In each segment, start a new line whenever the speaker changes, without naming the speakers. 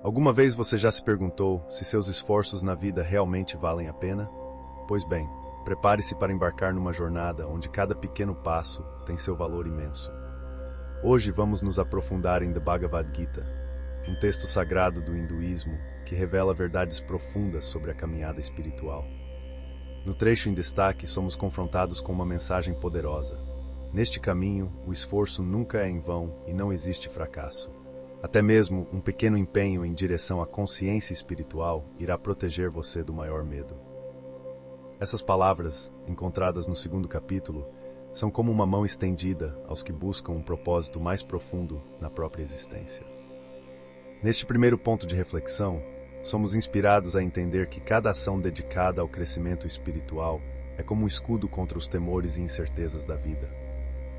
Alguma vez você já se perguntou se seus esforços na vida realmente valem a pena? Pois bem, prepare-se para embarcar numa jornada onde cada pequeno passo tem seu valor imenso. Hoje vamos nos aprofundar em The Bhagavad Gita, um texto sagrado do hinduísmo que revela verdades profundas sobre a caminhada espiritual. No trecho em destaque, somos confrontados com uma mensagem poderosa. Neste caminho, o esforço nunca é em vão e não existe fracasso. Até mesmo um pequeno empenho em direção à consciência espiritual irá proteger você do maior medo. Essas palavras, encontradas no 2º capítulo, são como uma mão estendida aos que buscam um propósito mais profundo na própria existência. Neste primeiro ponto de reflexão, somos inspirados a entender que cada ação dedicada ao crescimento espiritual é como um escudo contra os temores e incertezas da vida.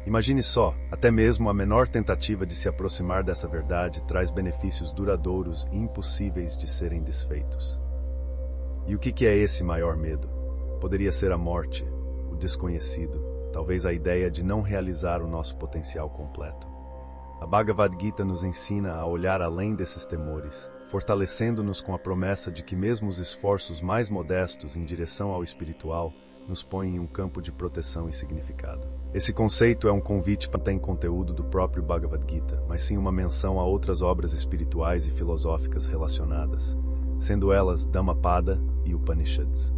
Imagine só, até mesmo a menor tentativa de se aproximar dessa verdade traz benefícios duradouros e impossíveis de serem desfeitos. E o que é esse maior medo? Poderia ser a morte, o desconhecido, talvez a ideia de não realizar o nosso potencial completo. A Bhagavad Gita nos ensina a olhar além desses temores, fortalecendo-nos com a promessa de que mesmo os esforços mais modestos em direção ao espiritual nos põem em um campo de proteção e significado. Esse conceito é um convite para o conteúdo do próprio Bhagavad Gita, mas sim uma menção a outras obras espirituais e filosóficas relacionadas, sendo elas Dhammapada e Upanishads.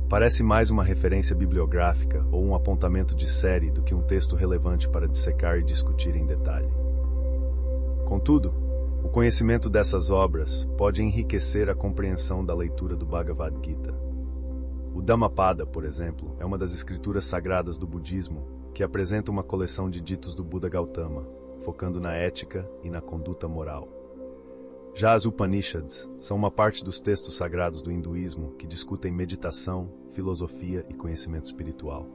Parece mais uma referência bibliográfica ou um apontamento de série do que um texto relevante para dissecar e discutir em detalhe. Contudo, o conhecimento dessas obras pode enriquecer a compreensão da leitura do Bhagavad Gita. O Dhammapada, por exemplo, é uma das escrituras sagradas do budismo que apresenta uma coleção de ditos do Buda Gautama, focando na ética e na conduta moral. Já as Upanishads são uma parte dos textos sagrados do hinduísmo que discutem meditação, filosofia e conhecimento espiritual.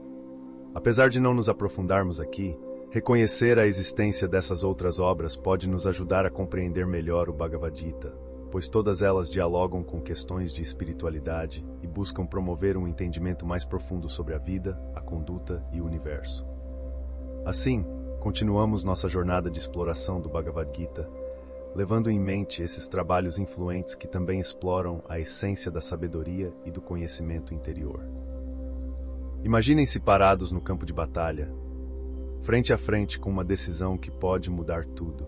Apesar de não nos aprofundarmos aqui, reconhecer a existência dessas outras obras pode nos ajudar a compreender melhor o Bhagavad Gita, pois todas elas dialogam com questões de espiritualidade e buscam promover um entendimento mais profundo sobre a vida, a conduta e o universo. Assim, continuamos nossa jornada de exploração do Bhagavad Gita, levando em mente esses trabalhos influentes que também exploram a essência da sabedoria e do conhecimento interior. Imaginem-se parados no campo de batalha, frente a frente com uma decisão que pode mudar tudo.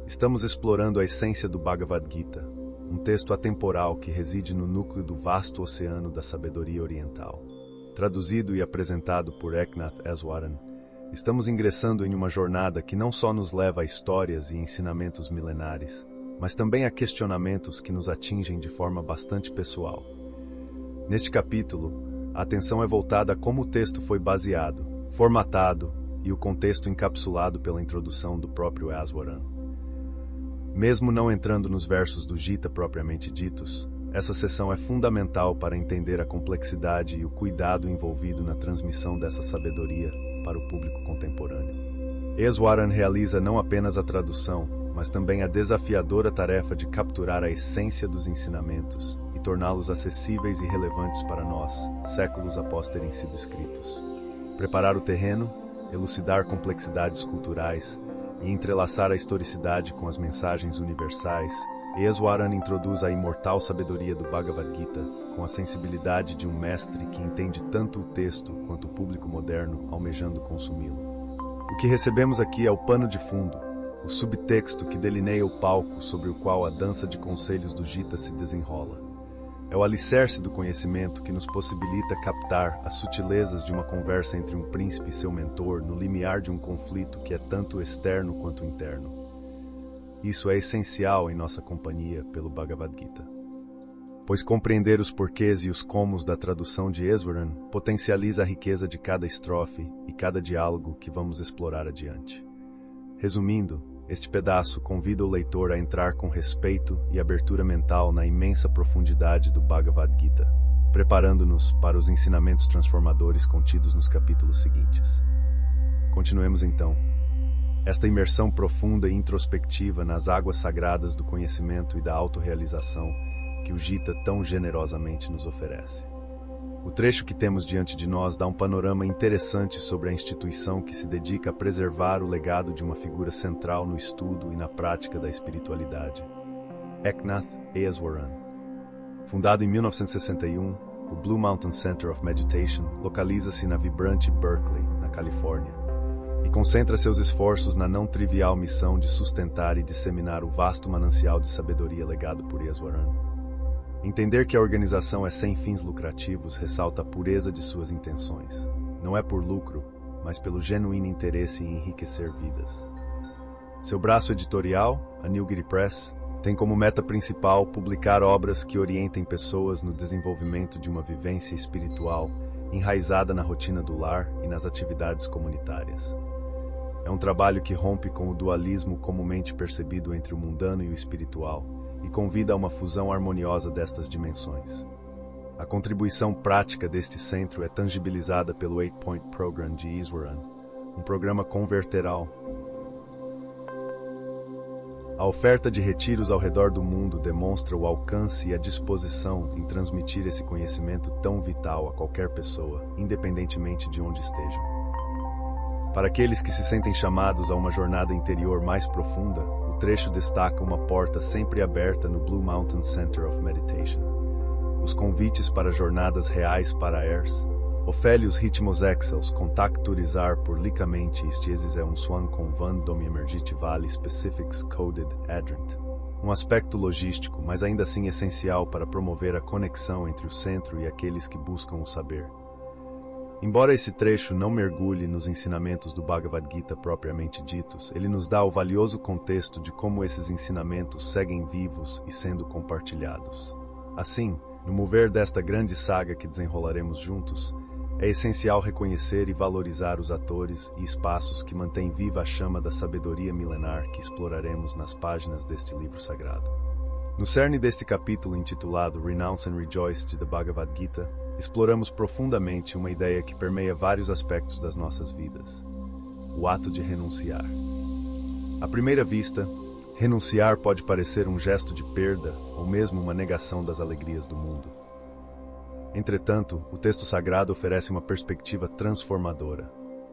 Estamos explorando a essência do Bhagavad Gita, um texto atemporal que reside no núcleo do vasto oceano da sabedoria oriental. Traduzido e apresentado por Eknath Easwaran, estamos ingressando em uma jornada que não só nos leva a histórias e ensinamentos milenares, mas também a questionamentos que nos atingem de forma bastante pessoal. Neste capítulo, a atenção é voltada a como o texto foi baseado, formatado e o contexto encapsulado pela introdução do próprio Easwaran. Mesmo não entrando nos versos do Gita propriamente ditos, essa seção é fundamental para entender a complexidade e o cuidado envolvido na transmissão dessa sabedoria para o público contemporâneo. Easwaran realiza não apenas a tradução, mas também a desafiadora tarefa de capturar a essência dos ensinamentos e torná-los acessíveis e relevantes para nós, séculos após terem sido escritos. Preparar o terreno, elucidar complexidades culturais e entrelaçar a historicidade com as mensagens universais, Easwaran introduz a imortal sabedoria do Bhagavad Gita com a sensibilidade de um mestre que entende tanto o texto quanto o público moderno almejando consumi-lo. O que recebemos aqui é o pano de fundo, o subtexto que delineia o palco sobre o qual a dança de conselhos do Gita se desenrola. É o alicerce do conhecimento que nos possibilita captar as sutilezas de uma conversa entre um príncipe e seu mentor no limiar de um conflito que é tanto externo quanto interno. Isso é essencial em nossa companhia pelo Bhagavad Gita, pois compreender os porquês e os comos da tradução de Easwaran potencializa a riqueza de cada estrofe e cada diálogo que vamos explorar adiante. Resumindo, este pedaço convida o leitor a entrar com respeito e abertura mental na imensa profundidade do Bhagavad Gita, preparando-nos para os ensinamentos transformadores contidos nos capítulos seguintes. Continuemos então. Esta imersão profunda e introspectiva nas águas sagradas do conhecimento e da autorrealização que o Gita tão generosamente nos oferece. O trecho que temos diante de nós dá um panorama interessante sobre a instituição que se dedica a preservar o legado de uma figura central no estudo e na prática da espiritualidade. Eknath Easwaran. Fundado em 1961, o Blue Mountain Center of Meditation localiza-se na vibrante Berkeley, na Califórnia, e concentra seus esforços na não trivial missão de sustentar e disseminar o vasto manancial de sabedoria legado por Easwaran. Entender que a organização é sem fins lucrativos ressalta a pureza de suas intenções. Não é por lucro, mas pelo genuíno interesse em enriquecer vidas. Seu braço editorial, a Nilgiri Press, tem como meta principal publicar obras que orientem pessoas no desenvolvimento de uma vivência espiritual enraizada na rotina do lar e nas atividades comunitárias. É um trabalho que rompe com o dualismo comumente percebido entre o mundano e o espiritual e convida a uma fusão harmoniosa destas dimensões. A contribuição prática deste centro é tangibilizada pelo 8-Point Program de Easwaran, um programa converteral. A oferta de retiros ao redor do mundo demonstra o alcance e a disposição em transmitir esse conhecimento tão vital a qualquer pessoa, independentemente de onde estejam. Para aqueles que se sentem chamados a uma jornada interior mais profunda, o trecho destaca uma porta sempre aberta no Blue Mountain Center of Meditation. Os convites para jornadas reais para ERS, Ofélios ritmos excels contacturizar por licamente estes é um swan com van dom emergite vale specifics coded adrant. Um aspecto logístico, mas ainda assim essencial para promover a conexão entre o centro e aqueles que buscam o saber. Embora esse trecho não mergulhe nos ensinamentos do Bhagavad Gita propriamente ditos, ele nos dá o valioso contexto de como esses ensinamentos seguem vivos e sendo compartilhados. Assim, no mover desta grande saga que desenrolaremos juntos, é essencial reconhecer e valorizar os atores e espaços que mantêm viva a chama da sabedoria milenar que exploraremos nas páginas deste livro sagrado. No cerne deste capítulo intitulado Renounce and Rejoice de The Bhagavad Gita, exploramos profundamente uma ideia que permeia vários aspectos das nossas vidas: o ato de renunciar. À primeira vista, renunciar pode parecer um gesto de perda ou mesmo uma negação das alegrias do mundo. Entretanto, o texto sagrado oferece uma perspectiva transformadora,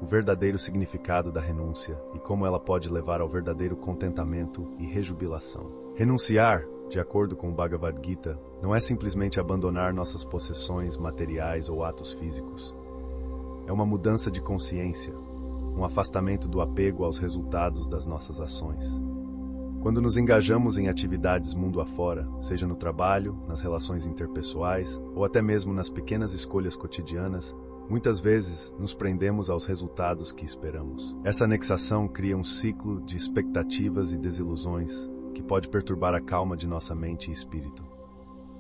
o verdadeiro significado da renúncia e como ela pode levar ao verdadeiro contentamento e rejubilação. Renunciar, de acordo com o Bhagavad Gita, não é simplesmente abandonar nossas possessões materiais ou atos físicos. É uma mudança de consciência, um afastamento do apego aos resultados das nossas ações. Quando nos engajamos em atividades mundo afora, seja no trabalho, nas relações interpessoais ou até mesmo nas pequenas escolhas cotidianas, muitas vezes nos prendemos aos resultados que esperamos. Essa anexação cria um ciclo de expectativas e desilusões que pode perturbar a calma de nossa mente e espírito.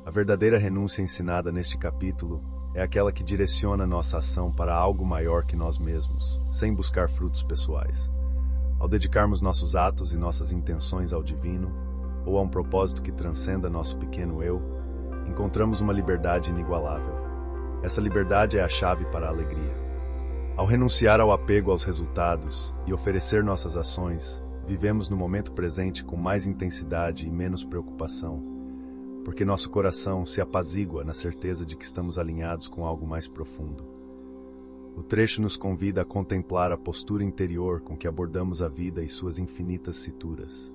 A verdadeira renúncia ensinada neste capítulo é aquela que direciona nossa ação para algo maior que nós mesmos, sem buscar frutos pessoais. Ao dedicarmos nossos atos e nossas intenções ao divino, ou a um propósito que transcenda nosso pequeno eu, encontramos uma liberdade inigualável. Essa liberdade é a chave para a alegria. Ao renunciar ao apego aos resultados e oferecer nossas ações, vivemos no momento presente com mais intensidade e menos preocupação, porque nosso coração se apazigua na certeza de que estamos alinhados com algo mais profundo. O trecho nos convida a contemplar a postura interior com que abordamos a vida e suas infinitas cituras.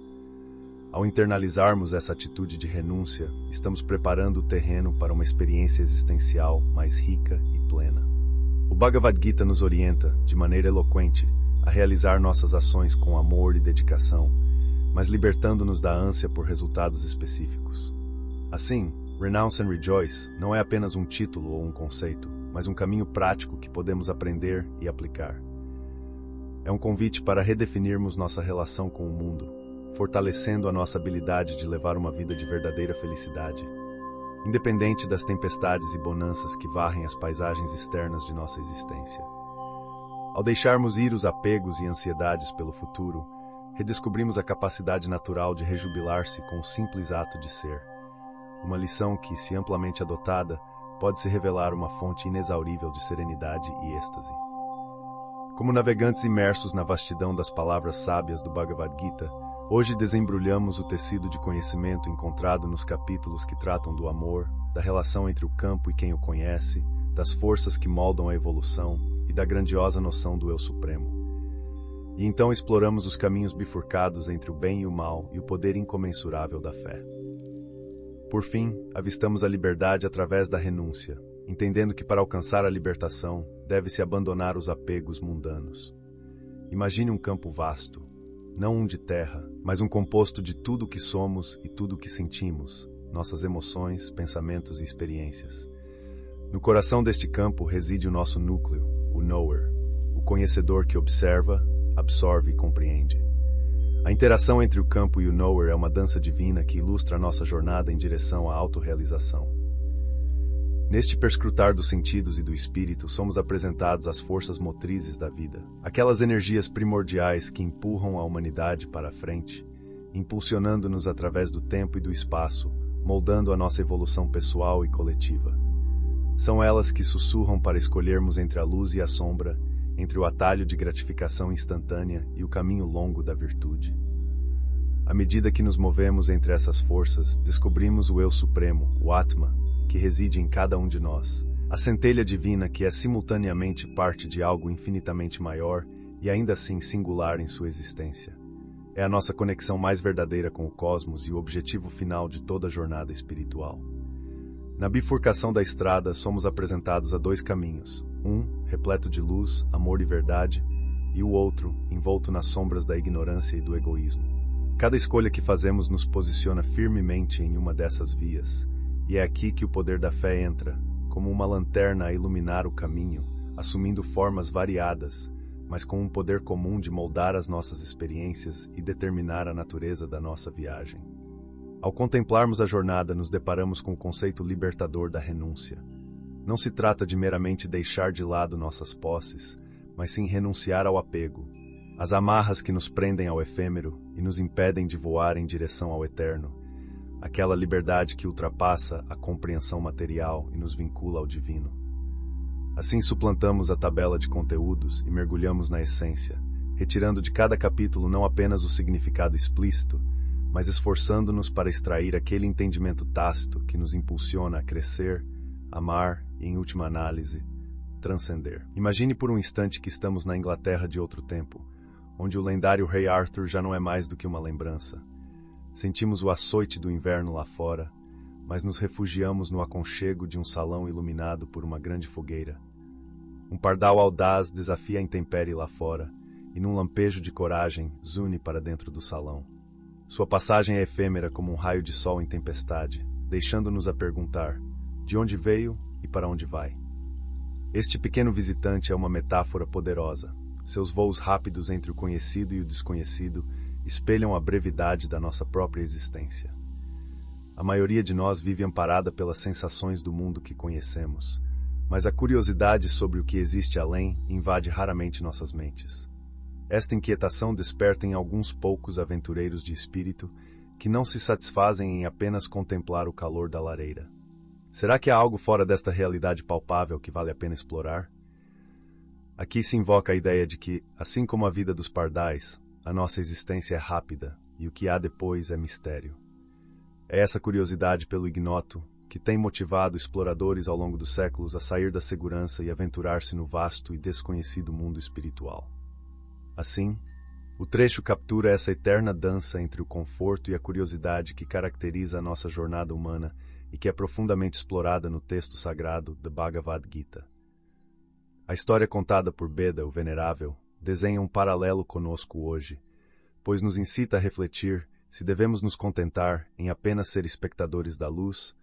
Ao internalizarmos essa atitude de renúncia, estamos preparando o terreno para uma experiência existencial mais rica e plena. O Bhagavad Gita nos orienta, de maneira eloquente, a realizar nossas ações com amor e dedicação, mas libertando-nos da ânsia por resultados específicos. Assim, Renounce and Rejoice não é apenas um título ou um conceito, mas um caminho prático que podemos aprender e aplicar. É um convite para redefinirmos nossa relação com o mundo, fortalecendo a nossa habilidade de levar uma vida de verdadeira felicidade, independente das tempestades e bonanças que varrem as paisagens externas de nossa existência. Ao deixarmos ir os apegos e ansiedades pelo futuro, redescobrimos a capacidade natural de rejubilar-se com o simples ato de ser. Uma lição que, se amplamente adotada, pode se revelar uma fonte inexaurível de serenidade e êxtase. Como navegantes imersos na vastidão das palavras sábias do Bhagavad Gita, hoje desembrulhamos o tecido de conhecimento encontrado nos capítulos que tratam do amor, da relação entre o campo e quem o conhece, das forças que moldam a evolução e da grandiosa noção do Eu Supremo. E então exploramos os caminhos bifurcados entre o bem e o mal e o poder incomensurável da fé. Por fim, avistamos a liberdade através da renúncia, entendendo que para alcançar a libertação, deve-se abandonar os apegos mundanos. Imagine um campo vasto, não um de terra, mas um composto de tudo o que somos e tudo o que sentimos, nossas emoções, pensamentos e experiências. No coração deste campo reside o nosso núcleo, o knower, o conhecedor que observa, absorve e compreende. A interação entre o campo e o knower é uma dança divina que ilustra a nossa jornada em direção à autorrealização. Neste perscrutar dos sentidos e do espírito, somos apresentados às forças motrizes da vida, aquelas energias primordiais que empurram a humanidade para a frente, impulsionando-nos através do tempo e do espaço, moldando a nossa evolução pessoal e coletiva. São elas que sussurram para escolhermos entre a luz e a sombra, entre o atalho de gratificação instantânea e o caminho longo da virtude. À medida que nos movemos entre essas forças, descobrimos o Eu Supremo, o Atma, que reside em cada um de nós, a centelha divina que é simultaneamente parte de algo infinitamente maior e ainda assim singular em sua existência. É a nossa conexão mais verdadeira com o cosmos e o objetivo final de toda a jornada espiritual. Na bifurcação da estrada, somos apresentados a dois caminhos, um repleto de luz, amor e verdade, e o outro envolto nas sombras da ignorância e do egoísmo. Cada escolha que fazemos nos posiciona firmemente em uma dessas vias, e é aqui que o poder da fé entra, como uma lanterna a iluminar o caminho, assumindo formas variadas, mas com um poder comum de moldar as nossas experiências e determinar a natureza da nossa viagem. Ao contemplarmos a jornada, nos deparamos com o conceito libertador da renúncia. Não se trata de meramente deixar de lado nossas posses, mas sim renunciar ao apego, às amarras que nos prendem ao efêmero e nos impedem de voar em direção ao eterno, aquela liberdade que ultrapassa a compreensão material e nos vincula ao divino. Assim suplantamos a tabela de conteúdos e mergulhamos na essência, retirando de cada capítulo não apenas o significado explícito, mas esforçando-nos para extrair aquele entendimento tácito que nos impulsiona a crescer, amar e, em última análise, transcender. Imagine por um instante que estamos na Inglaterra de outro tempo, onde o lendário Rei Arthur já não é mais do que uma lembrança. Sentimos o açoite do inverno lá fora, mas nos refugiamos no aconchego de um salão iluminado por uma grande fogueira. Um pardal audaz desafia a intempérie lá fora, e num lampejo de coragem, zune para dentro do salão. Sua passagem é efêmera como um raio de sol em tempestade, deixando-nos a perguntar, de onde veio e para onde vai? Este pequeno visitante é uma metáfora poderosa. Seus voos rápidos entre o conhecido e o desconhecido espelham a brevidade da nossa própria existência. A maioria de nós vive amparada pelas sensações do mundo que conhecemos, mas a curiosidade sobre o que existe além invade raramente nossas mentes. Esta inquietação desperta em alguns poucos aventureiros de espírito que não se satisfazem em apenas contemplar o calor da lareira. Será que há algo fora desta realidade palpável que vale a pena explorar? Aqui se invoca a ideia de que, assim como a vida dos pardais, a nossa existência é rápida e o que há depois é mistério. É essa curiosidade pelo ignoto que tem motivado exploradores ao longo dos séculos a sair da segurança e aventurar-se no vasto e desconhecido mundo espiritual. Assim, o trecho captura essa eterna dança entre o conforto e a curiosidade que caracteriza a nossa jornada humana e que é profundamente explorada no texto sagrado da Bhagavad Gita. A história contada por Beda, o Venerável, desenha um paralelo conosco hoje, pois nos incita a refletir se devemos nos contentar em apenas ser espectadores da luz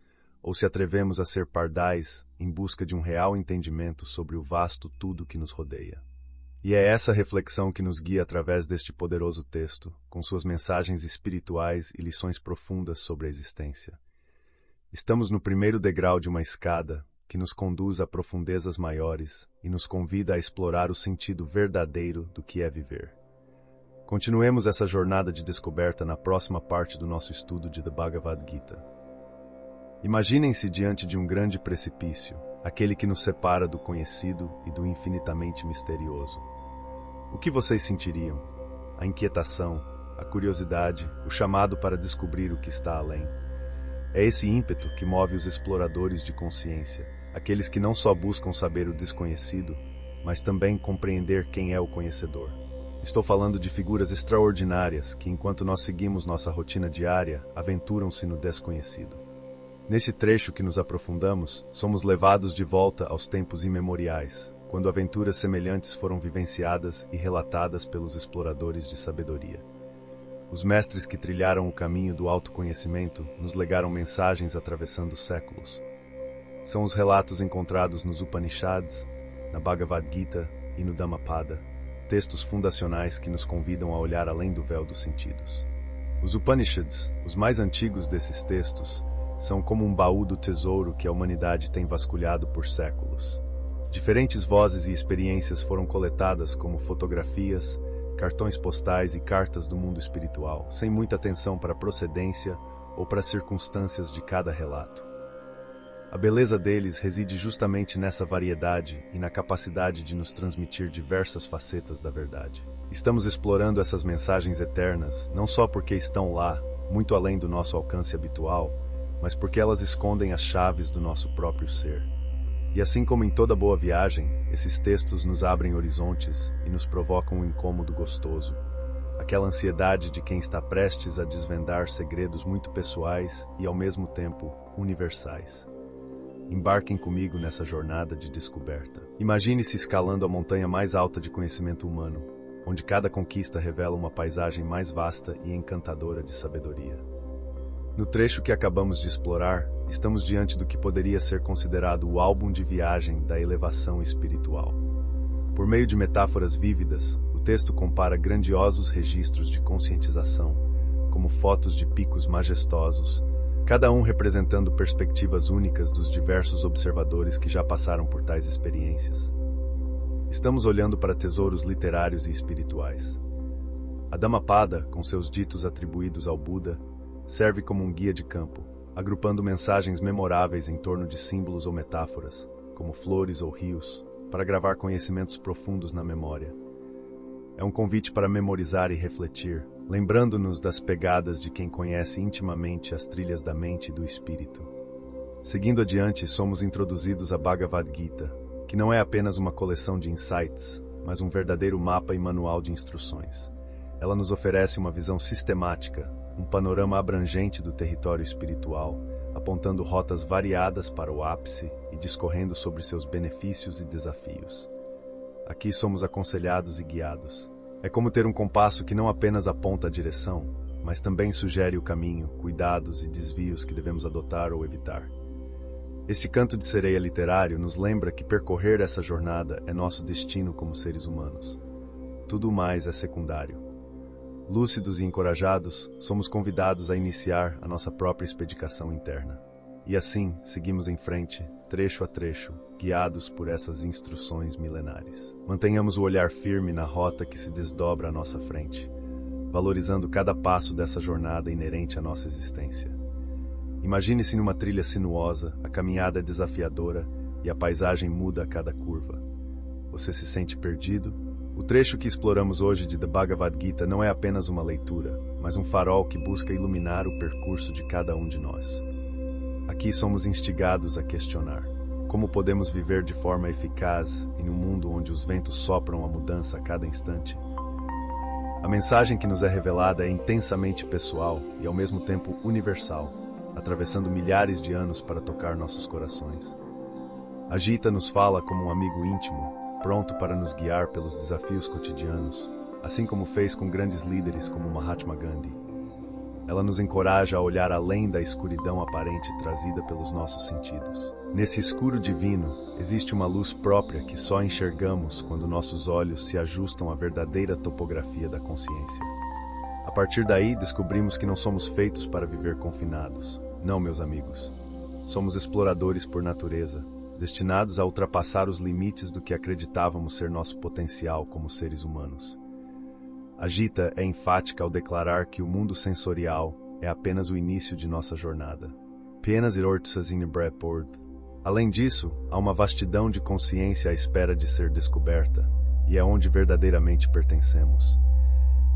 ou se atrevemos a ser pardais em busca de um real entendimento sobre o vasto tudo que nos rodeia. E é essa reflexão que nos guia através deste poderoso texto, com suas mensagens espirituais e lições profundas sobre a existência. Estamos no primeiro degrau de uma escada que nos conduz a profundezas maiores e nos convida a explorar o sentido verdadeiro do que é viver. Continuemos essa jornada de descoberta na próxima parte do nosso estudo de The Bhagavad Gita. Imaginem-se diante de um grande precipício, aquele que nos separa do conhecido e do infinitamente misterioso. O que vocês sentiriam? A inquietação, a curiosidade, o chamado para descobrir o que está além. É esse ímpeto que move os exploradores de consciência, aqueles que não só buscam saber o desconhecido, mas também compreender quem é o conhecedor. Estou falando de figuras extraordinárias que, enquanto nós seguimos nossa rotina diária, aventuram-se no desconhecido. Nesse trecho que nos aprofundamos, somos levados de volta aos tempos imemoriais, quando aventuras semelhantes foram vivenciadas e relatadas pelos exploradores de sabedoria. Os mestres que trilharam o caminho do autoconhecimento nos legaram mensagens atravessando séculos. São os relatos encontrados nos Upanishads, na Bhagavad Gita e no Dhammapada, textos fundacionais que nos convidam a olhar além do véu dos sentidos. Os Upanishads, os mais antigos desses textos, são como um baú do tesouro que a humanidade tem vasculhado por séculos. Diferentes vozes e experiências foram coletadas como fotografias, cartões postais e cartas do mundo espiritual, sem muita atenção para a procedência ou para as circunstâncias de cada relato. A beleza deles reside justamente nessa variedade e na capacidade de nos transmitir diversas facetas da verdade. Estamos explorando essas mensagens eternas, não só porque estão lá, muito além do nosso alcance habitual, mas porque elas escondem as chaves do nosso próprio ser. E assim como em toda boa viagem, esses textos nos abrem horizontes e nos provocam um incômodo gostoso, aquela ansiedade de quem está prestes a desvendar segredos muito pessoais e, ao mesmo tempo, universais. Embarquem comigo nessa jornada de descoberta. Imagine-se escalando a montanha mais alta de conhecimento humano, onde cada conquista revela uma paisagem mais vasta e encantadora de sabedoria. No trecho que acabamos de explorar, estamos diante do que poderia ser considerado o álbum de viagem da elevação espiritual. Por meio de metáforas vívidas, o texto compara grandiosos registros de conscientização, como fotos de picos majestosos, cada um representando perspectivas únicas dos diversos observadores que já passaram por tais experiências. Estamos olhando para tesouros literários e espirituais. A Dhammapada, com seus ditos atribuídos ao Buda, serve como um guia de campo, agrupando mensagens memoráveis em torno de símbolos ou metáforas, como flores ou rios, para gravar conhecimentos profundos na memória. É um convite para memorizar e refletir, lembrando-nos das pegadas de quem conhece intimamente as trilhas da mente e do espírito. Seguindo adiante, somos introduzidos à Bhagavad Gita, que não é apenas uma coleção de insights, mas um verdadeiro mapa e manual de instruções. Ela nos oferece uma visão sistemática, um panorama abrangente do território espiritual, apontando rotas variadas para o ápice e discorrendo sobre seus benefícios e desafios. Aqui somos aconselhados e guiados. É como ter um compasso que não apenas aponta a direção, mas também sugere o caminho, cuidados e desvios que devemos adotar ou evitar. Esse canto de sereia literário nos lembra que percorrer essa jornada é nosso destino como seres humanos. Tudo mais é secundário. Lúcidos e encorajados, somos convidados a iniciar a nossa própria expedicação interna. E assim, seguimos em frente, trecho a trecho, guiados por essas instruções milenares. Mantenhamos o olhar firme na rota que se desdobra à nossa frente, valorizando cada passo dessa jornada inerente à nossa existência. Imagine-se numa trilha sinuosa, a caminhada é desafiadora e a paisagem muda a cada curva. Você se sente perdido? O trecho que exploramos hoje de The Bhagavad Gita não é apenas uma leitura, mas um farol que busca iluminar o percurso de cada um de nós. Aqui somos instigados a questionar: como podemos viver de forma eficaz em um mundo onde os ventos sopram a mudança a cada instante? A mensagem que nos é revelada é intensamente pessoal e ao mesmo tempo universal, atravessando milhares de anos para tocar nossos corações. A Gita nos fala como um amigo íntimo, pronto para nos guiar pelos desafios cotidianos, assim como fez com grandes líderes como Mahatma Gandhi. Ela nos encoraja a olhar além da escuridão aparente trazida pelos nossos sentidos. Nesse escuro divino, existe uma luz própria que só enxergamos quando nossos olhos se ajustam à verdadeira topografia da consciência. A partir daí, descobrimos que não somos feitos para viver confinados. Não, meus amigos. Somos exploradores por natureza, destinados a ultrapassar os limites do que acreditávamos ser nosso potencial como seres humanos. A Gita é enfática ao declarar que o mundo sensorial é apenas o início de nossa jornada. Além disso, há uma vastidão de consciência à espera de ser descoberta, e é onde verdadeiramente pertencemos.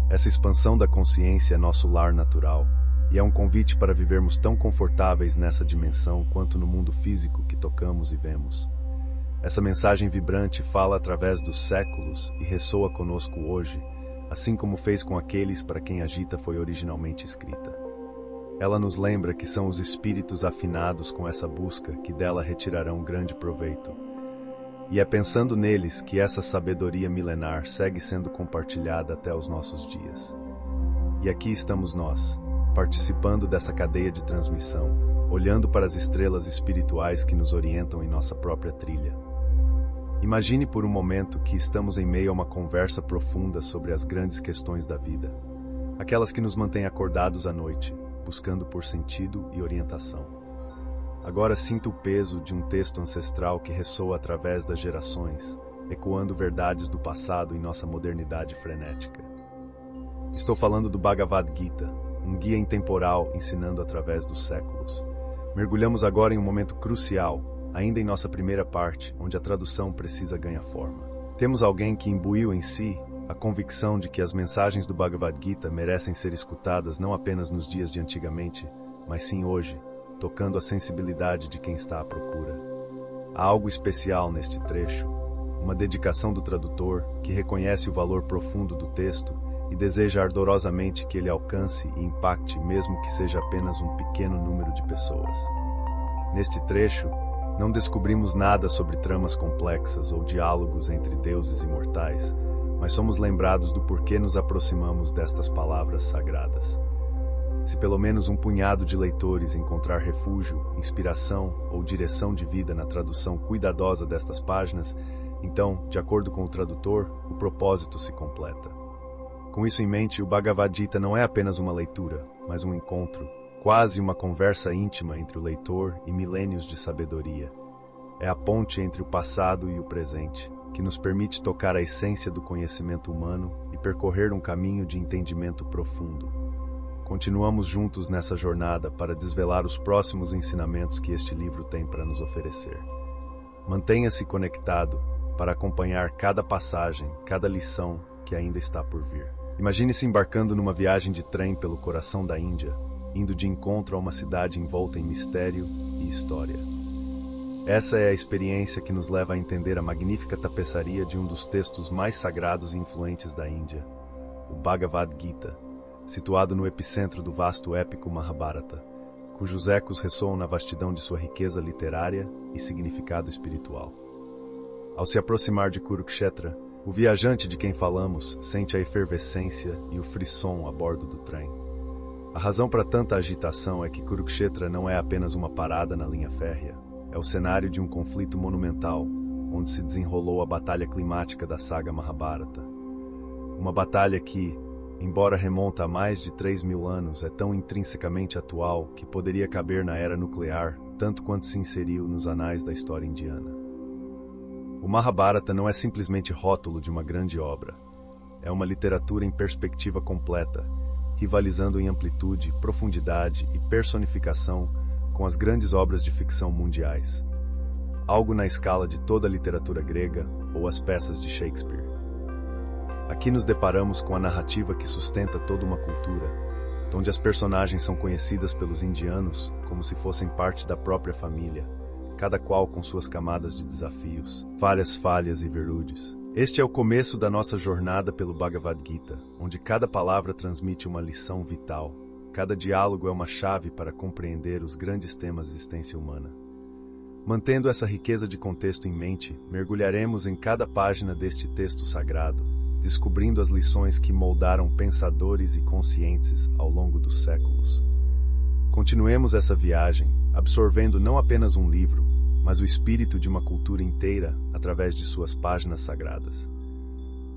Essa expansão da consciência é nosso lar natural, e é um convite para vivermos tão confortáveis nessa dimensão quanto no mundo físico que tocamos e vemos. Essa mensagem vibrante fala através dos séculos e ressoa conosco hoje, assim como fez com aqueles para quem a Gita foi originalmente escrita. Ela nos lembra que são os espíritos afinados com essa busca que dela retirarão grande proveito. E é pensando neles que essa sabedoria milenar segue sendo compartilhada até os nossos dias. E aqui estamos nós, participando dessa cadeia de transmissão, olhando para as estrelas espirituais que nos orientam em nossa própria trilha. Imagine por um momento que estamos em meio a uma conversa profunda sobre as grandes questões da vida, aquelas que nos mantêm acordados à noite, buscando por sentido e orientação. Agora sinta o peso de um texto ancestral que ressoa através das gerações, ecoando verdades do passado em nossa modernidade frenética. Estou falando do Bhagavad Gita, um guia intemporal ensinando através dos séculos. Mergulhamos agora em um momento crucial, ainda em nossa primeira parte, onde a tradução precisa ganhar forma. Temos alguém que imbuiu em si a convicção de que as mensagens do Bhagavad Gita merecem ser escutadas não apenas nos dias de antigamente, mas sim hoje, tocando a sensibilidade de quem está à procura. Há algo especial neste trecho, uma dedicação do tradutor que reconhece o valor profundo do texto e deseja ardorosamente que ele alcance e impacte mesmo que seja apenas um pequeno número de pessoas. Neste trecho, não descobrimos nada sobre tramas complexas ou diálogos entre deuses e mortais, mas somos lembrados do porquê nos aproximamos destas palavras sagradas. Se pelo menos um punhado de leitores encontrar refúgio, inspiração ou direção de vida na tradução cuidadosa destas páginas, então, de acordo com o tradutor, o propósito se completa. Com isso em mente, o Bhagavad Gita não é apenas uma leitura, mas um encontro, quase uma conversa íntima entre o leitor e milênios de sabedoria. É a ponte entre o passado e o presente, que nos permite tocar a essência do conhecimento humano e percorrer um caminho de entendimento profundo. Continuamos juntos nessa jornada para desvelar os próximos ensinamentos que este livro tem para nos oferecer. Mantenha-se conectado para acompanhar cada passagem, cada lição que ainda está por vir. Imagine-se embarcando numa viagem de trem pelo coração da Índia, indo de encontro a uma cidade envolta em mistério e história. Essa é a experiência que nos leva a entender a magnífica tapeçaria de um dos textos mais sagrados e influentes da Índia, o Bhagavad Gita, situado no epicentro do vasto épico Mahabharata, cujos ecos ressoam na vastidão de sua riqueza literária e significado espiritual. Ao se aproximar de Kurukshetra, o viajante de quem falamos sente a efervescência e o frisson a bordo do trem. A razão para tanta agitação é que Kurukshetra não é apenas uma parada na linha férrea, é o cenário de um conflito monumental, onde se desenrolou a batalha climática da saga Mahabharata. Uma batalha que, embora remonta a mais de 3.000 anos, é tão intrinsecamente atual que poderia caber na era nuclear, tanto quanto se inseriu nos anais da história indiana. O Mahabharata não é simplesmente rótulo de uma grande obra. É uma literatura em perspectiva completa, rivalizando em amplitude, profundidade e personificação com as grandes obras de ficção mundiais. Algo na escala de toda a literatura grega ou as peças de Shakespeare. Aqui nos deparamos com a narrativa que sustenta toda uma cultura, onde as personagens são conhecidas pelos indianos como se fossem parte da própria família, cada qual com suas camadas de desafios, várias falhas e virtudes. Este é o começo da nossa jornada pelo Bhagavad Gita, onde cada palavra transmite uma lição vital. Cada diálogo é uma chave para compreender os grandes temas da existência humana. Mantendo essa riqueza de contexto em mente, mergulharemos em cada página deste texto sagrado, descobrindo as lições que moldaram pensadores e conscientes ao longo dos séculos. Continuemos essa viagem, absorvendo não apenas um livro, mas o espírito de uma cultura inteira através de suas páginas sagradas.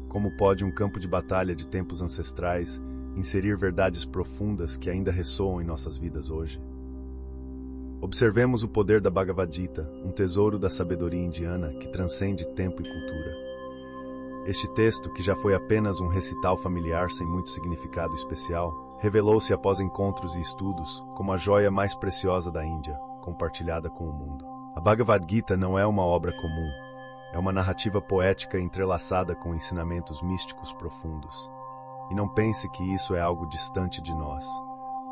Como pode um campo de batalha de tempos ancestrais inserir verdades profundas que ainda ressoam em nossas vidas hoje? Observemos o poder da Bhagavad Gita, um tesouro da sabedoria indiana que transcende tempo e cultura. Este texto, que já foi apenas um recital familiar sem muito significado especial, revelou-se após encontros e estudos como a joia mais preciosa da Índia, compartilhada com o mundo. A Bhagavad Gita não é uma obra comum, é uma narrativa poética entrelaçada com ensinamentos místicos profundos. E não pense que isso é algo distante de nós.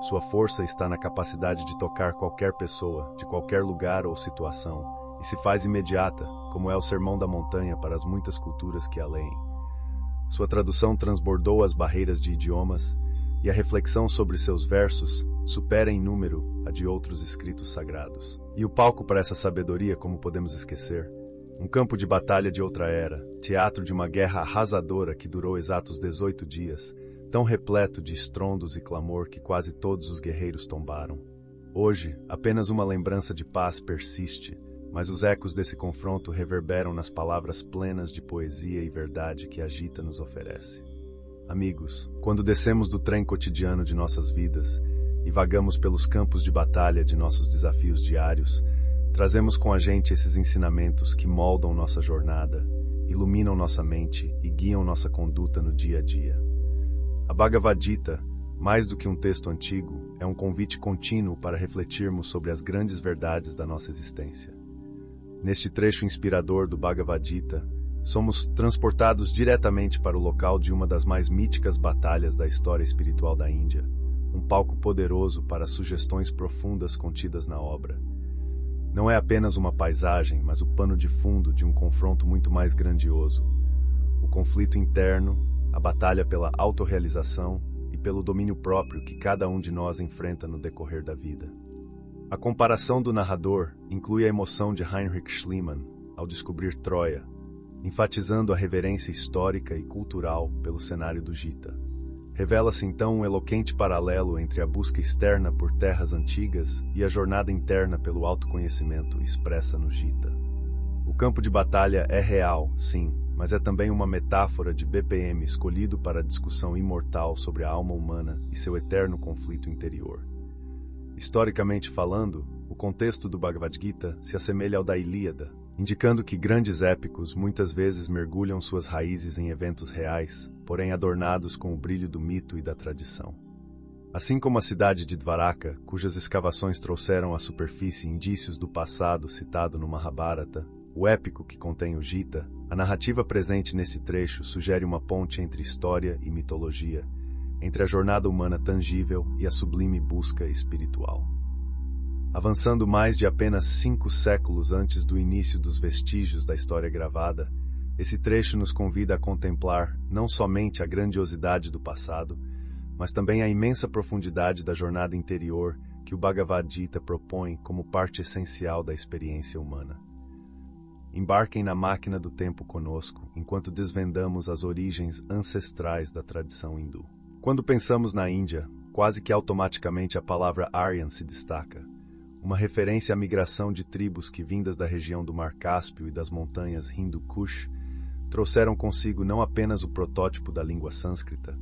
Sua força está na capacidade de tocar qualquer pessoa, de qualquer lugar ou situação, e se faz imediata, como é o Sermão da Montanha para as muitas culturas que a leem. Sua tradução transbordou as barreiras de idiomas, e a reflexão sobre seus versos supera em número a de outros escritos sagrados. E o palco para essa sabedoria, como podemos esquecer? Um campo de batalha de outra era, teatro de uma guerra arrasadora que durou exatos 18 dias, tão repleto de estrondos e clamor que quase todos os guerreiros tombaram. Hoje, apenas uma lembrança de paz persiste, mas os ecos desse confronto reverberam nas palavras plenas de poesia e verdade que a Gita nos oferece. Amigos, quando descemos do trem cotidiano de nossas vidas e vagamos pelos campos de batalha de nossos desafios diários, trazemos com a gente esses ensinamentos que moldam nossa jornada, iluminam nossa mente e guiam nossa conduta no dia a dia. A Bhagavad Gita, mais do que um texto antigo, é um convite contínuo para refletirmos sobre as grandes verdades da nossa existência. Neste trecho inspirador do Bhagavad Gita, somos transportados diretamente para o local de uma das mais míticas batalhas da história espiritual da Índia, um palco poderoso para sugestões profundas contidas na obra. Não é apenas uma paisagem, mas o pano de fundo de um confronto muito mais grandioso. O conflito interno, a batalha pela autorrealização e pelo domínio próprio que cada um de nós enfrenta no decorrer da vida. A comparação do narrador inclui a emoção de Heinrich Schliemann ao descobrir Troia, enfatizando a reverência histórica e cultural pelo cenário do Gita. Revela-se então um eloquente paralelo entre a busca externa por terras antigas e a jornada interna pelo autoconhecimento expressa no Gita. O campo de batalha é real, sim, mas é também uma metáfora de BPM escolhido para a discussão imortal sobre a alma humana e seu eterno conflito interior. Historicamente falando, o contexto do Bhagavad Gita se assemelha ao da Ilíada, indicando que grandes épicos muitas vezes mergulham suas raízes em eventos reais, porém adornados com o brilho do mito e da tradição. Assim como a cidade de Dvaraka, cujas escavações trouxeram à superfície indícios do passado citado no Mahabharata, o épico que contém o Gita, a narrativa presente nesse trecho sugere uma ponte entre história e mitologia, entre a jornada humana tangível e a sublime busca espiritual. Avançando mais de apenas 5 séculos antes do início dos vestígios da história gravada, esse trecho nos convida a contemplar não somente a grandiosidade do passado, mas também a imensa profundidade da jornada interior que o Bhagavad Gita propõe como parte essencial da experiência humana. Embarquem na máquina do tempo conosco, enquanto desvendamos as origens ancestrais da tradição hindu. Quando pensamos na Índia, quase que automaticamente a palavra Aryan se destaca, uma referência à migração de tribos que, vindas da região do Mar Cáspio e das montanhas Hindu Kush, trouxeram consigo não apenas o protótipo da língua sânscrita,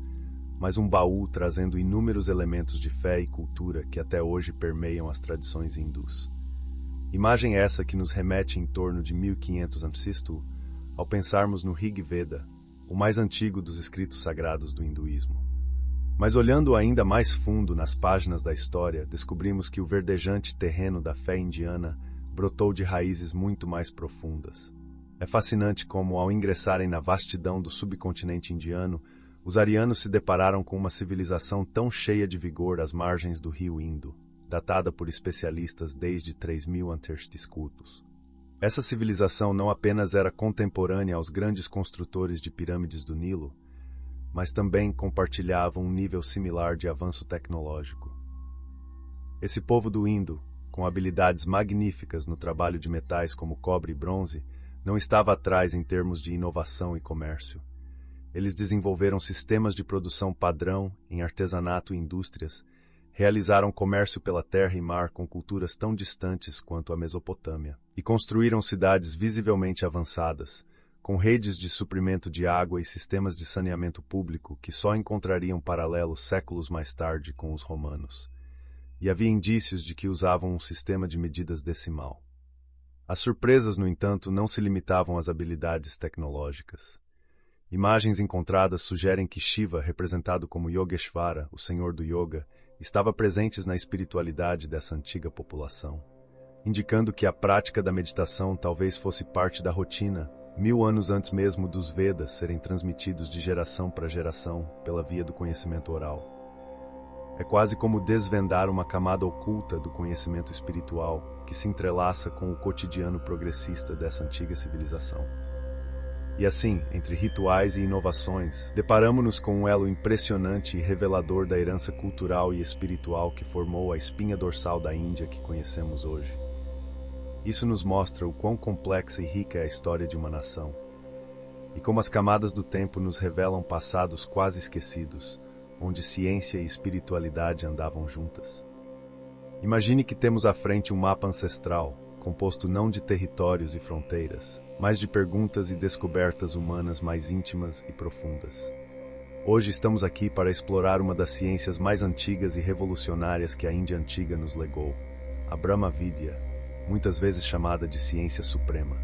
mas um baú trazendo inúmeros elementos de fé e cultura que até hoje permeiam as tradições hindus. Imagem essa que nos remete em torno de 1500 a.C., ao pensarmos no Rig Veda, o mais antigo dos escritos sagrados do hinduísmo. Mas olhando ainda mais fundo nas páginas da história, descobrimos que o verdejante terreno da fé indiana brotou de raízes muito mais profundas. É fascinante como, ao ingressarem na vastidão do subcontinente indiano, os arianos se depararam com uma civilização tão cheia de vigor às margens do rio Indo, datada por especialistas desde 3000 a.C. Essa civilização não apenas era contemporânea aos grandes construtores de pirâmides do Nilo, mas também compartilhavam um nível similar de avanço tecnológico. Esse povo do Indo, com habilidades magníficas no trabalho de metais como cobre e bronze, não estava atrás em termos de inovação e comércio. Eles desenvolveram sistemas de produção padrão em artesanato e indústrias, realizaram comércio pela terra e mar com culturas tão distantes quanto a Mesopotâmia, e construíram cidades visivelmente avançadas, com redes de suprimento de água e sistemas de saneamento público que só encontrariam paralelos séculos mais tarde com os romanos. E havia indícios de que usavam um sistema de medidas decimal. As surpresas, no entanto, não se limitavam às habilidades tecnológicas. Imagens encontradas sugerem que Shiva, representado como Yogeshvara, o senhor do yoga, estava presente na espiritualidade dessa antiga população, indicando que a prática da meditação talvez fosse parte da rotina 1000 anos antes mesmo dos Vedas serem transmitidos de geração para geração pela via do conhecimento oral. É quase como desvendar uma camada oculta do conhecimento espiritual que se entrelaça com o cotidiano progressista dessa antiga civilização. E assim, entre rituais e inovações, deparamo-nos com um elo impressionante e revelador da herança cultural e espiritual que formou a espinha dorsal da Índia que conhecemos hoje. Isso nos mostra o quão complexa e rica é a história de uma nação, e como as camadas do tempo nos revelam passados quase esquecidos, onde ciência e espiritualidade andavam juntas. Imagine que temos à frente um mapa ancestral, composto não de territórios e fronteiras, mas de perguntas e descobertas humanas mais íntimas e profundas. Hoje estamos aqui para explorar uma das ciências mais antigas e revolucionárias que a Índia antiga nos legou, a Brahma Vidya, muitas vezes chamada de ciência suprema.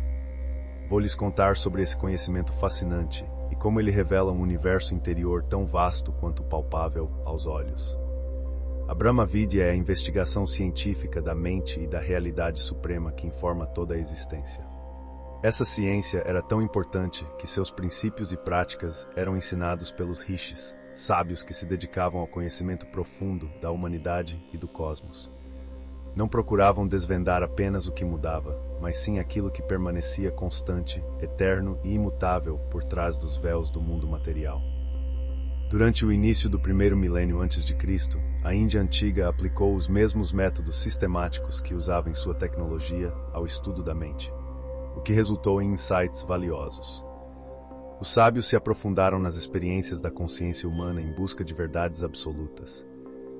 Vou lhes contar sobre esse conhecimento fascinante e como ele revela um universo interior tão vasto quanto palpável aos olhos. A Brahma Vidya é a investigação científica da mente e da realidade suprema que informa toda a existência. Essa ciência era tão importante que seus princípios e práticas eram ensinados pelos rishis, sábios que se dedicavam ao conhecimento profundo da humanidade e do cosmos. Não procuravam desvendar apenas o que mudava, mas sim aquilo que permanecia constante, eterno e imutável por trás dos véus do mundo material. Durante o início do primeiro milênio antes de Cristo, a Índia antiga aplicou os mesmos métodos sistemáticos que usava em sua tecnologia ao estudo da mente, o que resultou em insights valiosos. Os sábios se aprofundaram nas experiências da consciência humana em busca de verdades absolutas,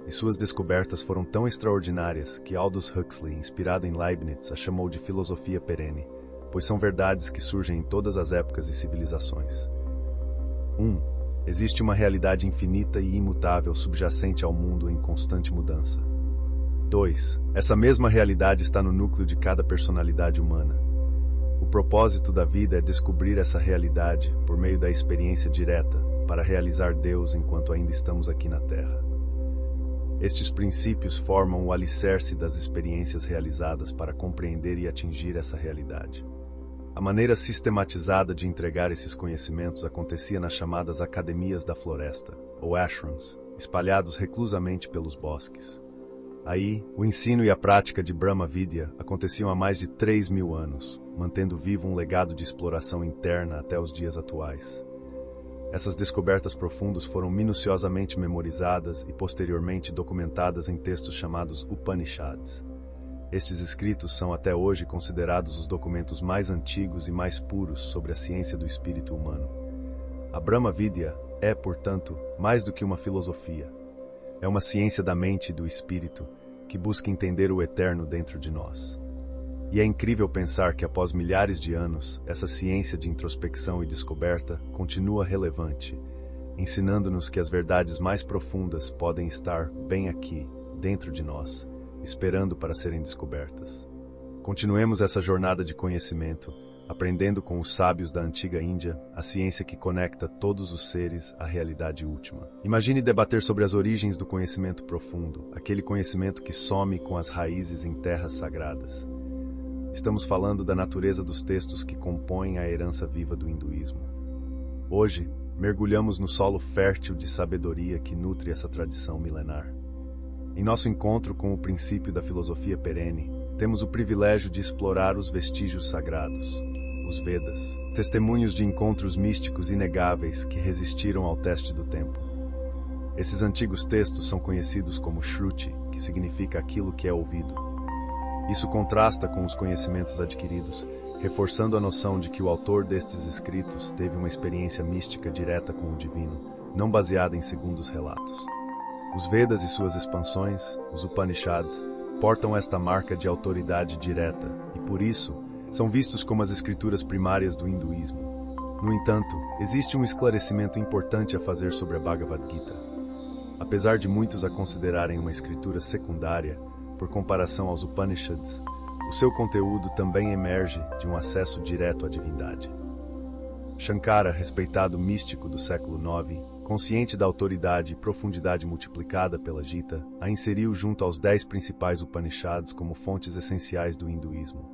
e suas descobertas foram tão extraordinárias que Aldous Huxley, inspirado em Leibniz, a chamou de filosofia perene, pois são verdades que surgem em todas as épocas e civilizações. 1. Existe uma realidade infinita e imutável subjacente ao mundo em constante mudança. 2. Essa mesma realidade está no núcleo de cada personalidade humana. O propósito da vida é descobrir essa realidade por meio da experiência direta, para realizar Deus enquanto ainda estamos aqui na Terra. Estes princípios formam o alicerce das experiências realizadas para compreender e atingir essa realidade. A maneira sistematizada de entregar esses conhecimentos acontecia nas chamadas Academias da Floresta, ou ashrams, espalhados reclusamente pelos bosques. Aí, o ensino e a prática de Brahma Vidya aconteciam há mais de 3.000 anos, mantendo vivo um legado de exploração interna até os dias atuais. Essas descobertas profundas foram minuciosamente memorizadas e posteriormente documentadas em textos chamados Upanishads. Estes escritos são até hoje considerados os documentos mais antigos e mais puros sobre a ciência do espírito humano. A Brahma Vidya é, portanto, mais do que uma filosofia. É uma ciência da mente e do espírito que busca entender o eterno dentro de nós. E é incrível pensar que após milhares de anos, essa ciência de introspecção e descoberta continua relevante, ensinando-nos que as verdades mais profundas podem estar bem aqui, dentro de nós, esperando para serem descobertas. Continuemos essa jornada de conhecimento, aprendendo com os sábios da antiga Índia, a ciência que conecta todos os seres à realidade última. Imagine debater sobre as origens do conhecimento profundo, aquele conhecimento que some com as raízes em terras sagradas. Estamos falando da natureza dos textos que compõem a herança viva do hinduísmo. Hoje, mergulhamos no solo fértil de sabedoria que nutre essa tradição milenar. Em nosso encontro com o princípio da filosofia perene, temos o privilégio de explorar os vestígios sagrados, os Vedas, testemunhos de encontros místicos inegáveis que resistiram ao teste do tempo. Esses antigos textos são conhecidos como Shruti, que significa aquilo que é ouvido. Isso contrasta com os conhecimentos adquiridos, reforçando a noção de que o autor destes escritos teve uma experiência mística direta com o divino, não baseada em segundos relatos. Os Vedas e suas expansões, os Upanishads, portam esta marca de autoridade direta e, por isso, são vistos como as escrituras primárias do hinduísmo. No entanto, existe um esclarecimento importante a fazer sobre a Bhagavad Gita. Apesar de muitos a considerarem uma escritura secundária, por comparação aos Upanishads, o seu conteúdo também emerge de um acesso direto à divindade. Shankara, respeitado místico do século IX, consciente da autoridade e profundidade multiplicada pela Gita, a inseriu junto aos 10 principais Upanishads como fontes essenciais do hinduísmo.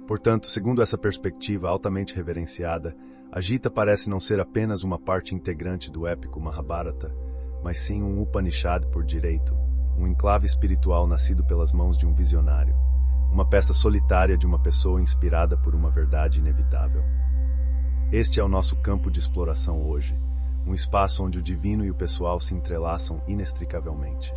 Portanto, segundo essa perspectiva altamente reverenciada, a Gita parece não ser apenas uma parte integrante do épico Mahabharata, mas sim um Upanishad por direito, um enclave espiritual nascido pelas mãos de um visionário, uma peça solitária de uma pessoa inspirada por uma verdade inevitável. Este é o nosso campo de exploração hoje, um espaço onde o divino e o pessoal se entrelaçam inextricavelmente.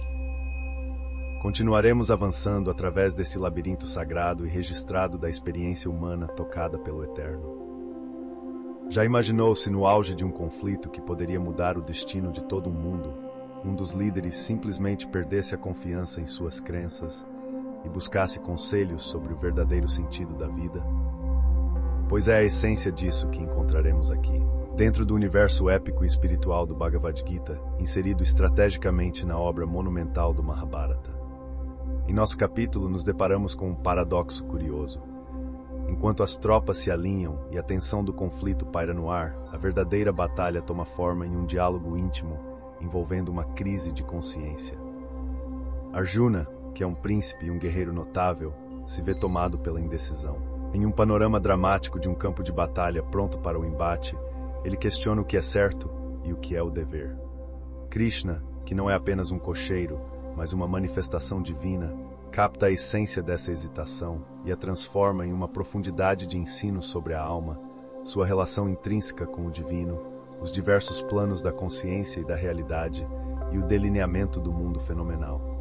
Continuaremos avançando através desse labirinto sagrado e registrado da experiência humana tocada pelo Eterno. Já imaginou se no auge de um conflito que poderia mudar o destino de todo um mundo, um dos líderes simplesmente perdesse a confiança em suas crenças e buscasse conselhos sobre o verdadeiro sentido da vida? Pois é a essência disso que encontraremos aqui, dentro do universo épico e espiritual do Bhagavad Gita, inserido estrategicamente na obra monumental do Mahabharata. Em nosso capítulo, nos deparamos com um paradoxo curioso. Enquanto as tropas se alinham e a tensão do conflito paira no ar, a verdadeira batalha toma forma em um diálogo íntimo, envolvendo uma crise de consciência. Arjuna, que é um príncipe e um guerreiro notável, se vê tomado pela indecisão. Em um panorama dramático de um campo de batalha pronto para o embate, ele questiona o que é certo e o que é o dever. Krishna, que não é apenas um cocheiro, mas uma manifestação divina, capta a essência dessa hesitação e a transforma em uma profundidade de ensino sobre a alma, sua relação intrínseca com o divino, os diversos planos da consciência e da realidade e o delineamento do mundo fenomenal.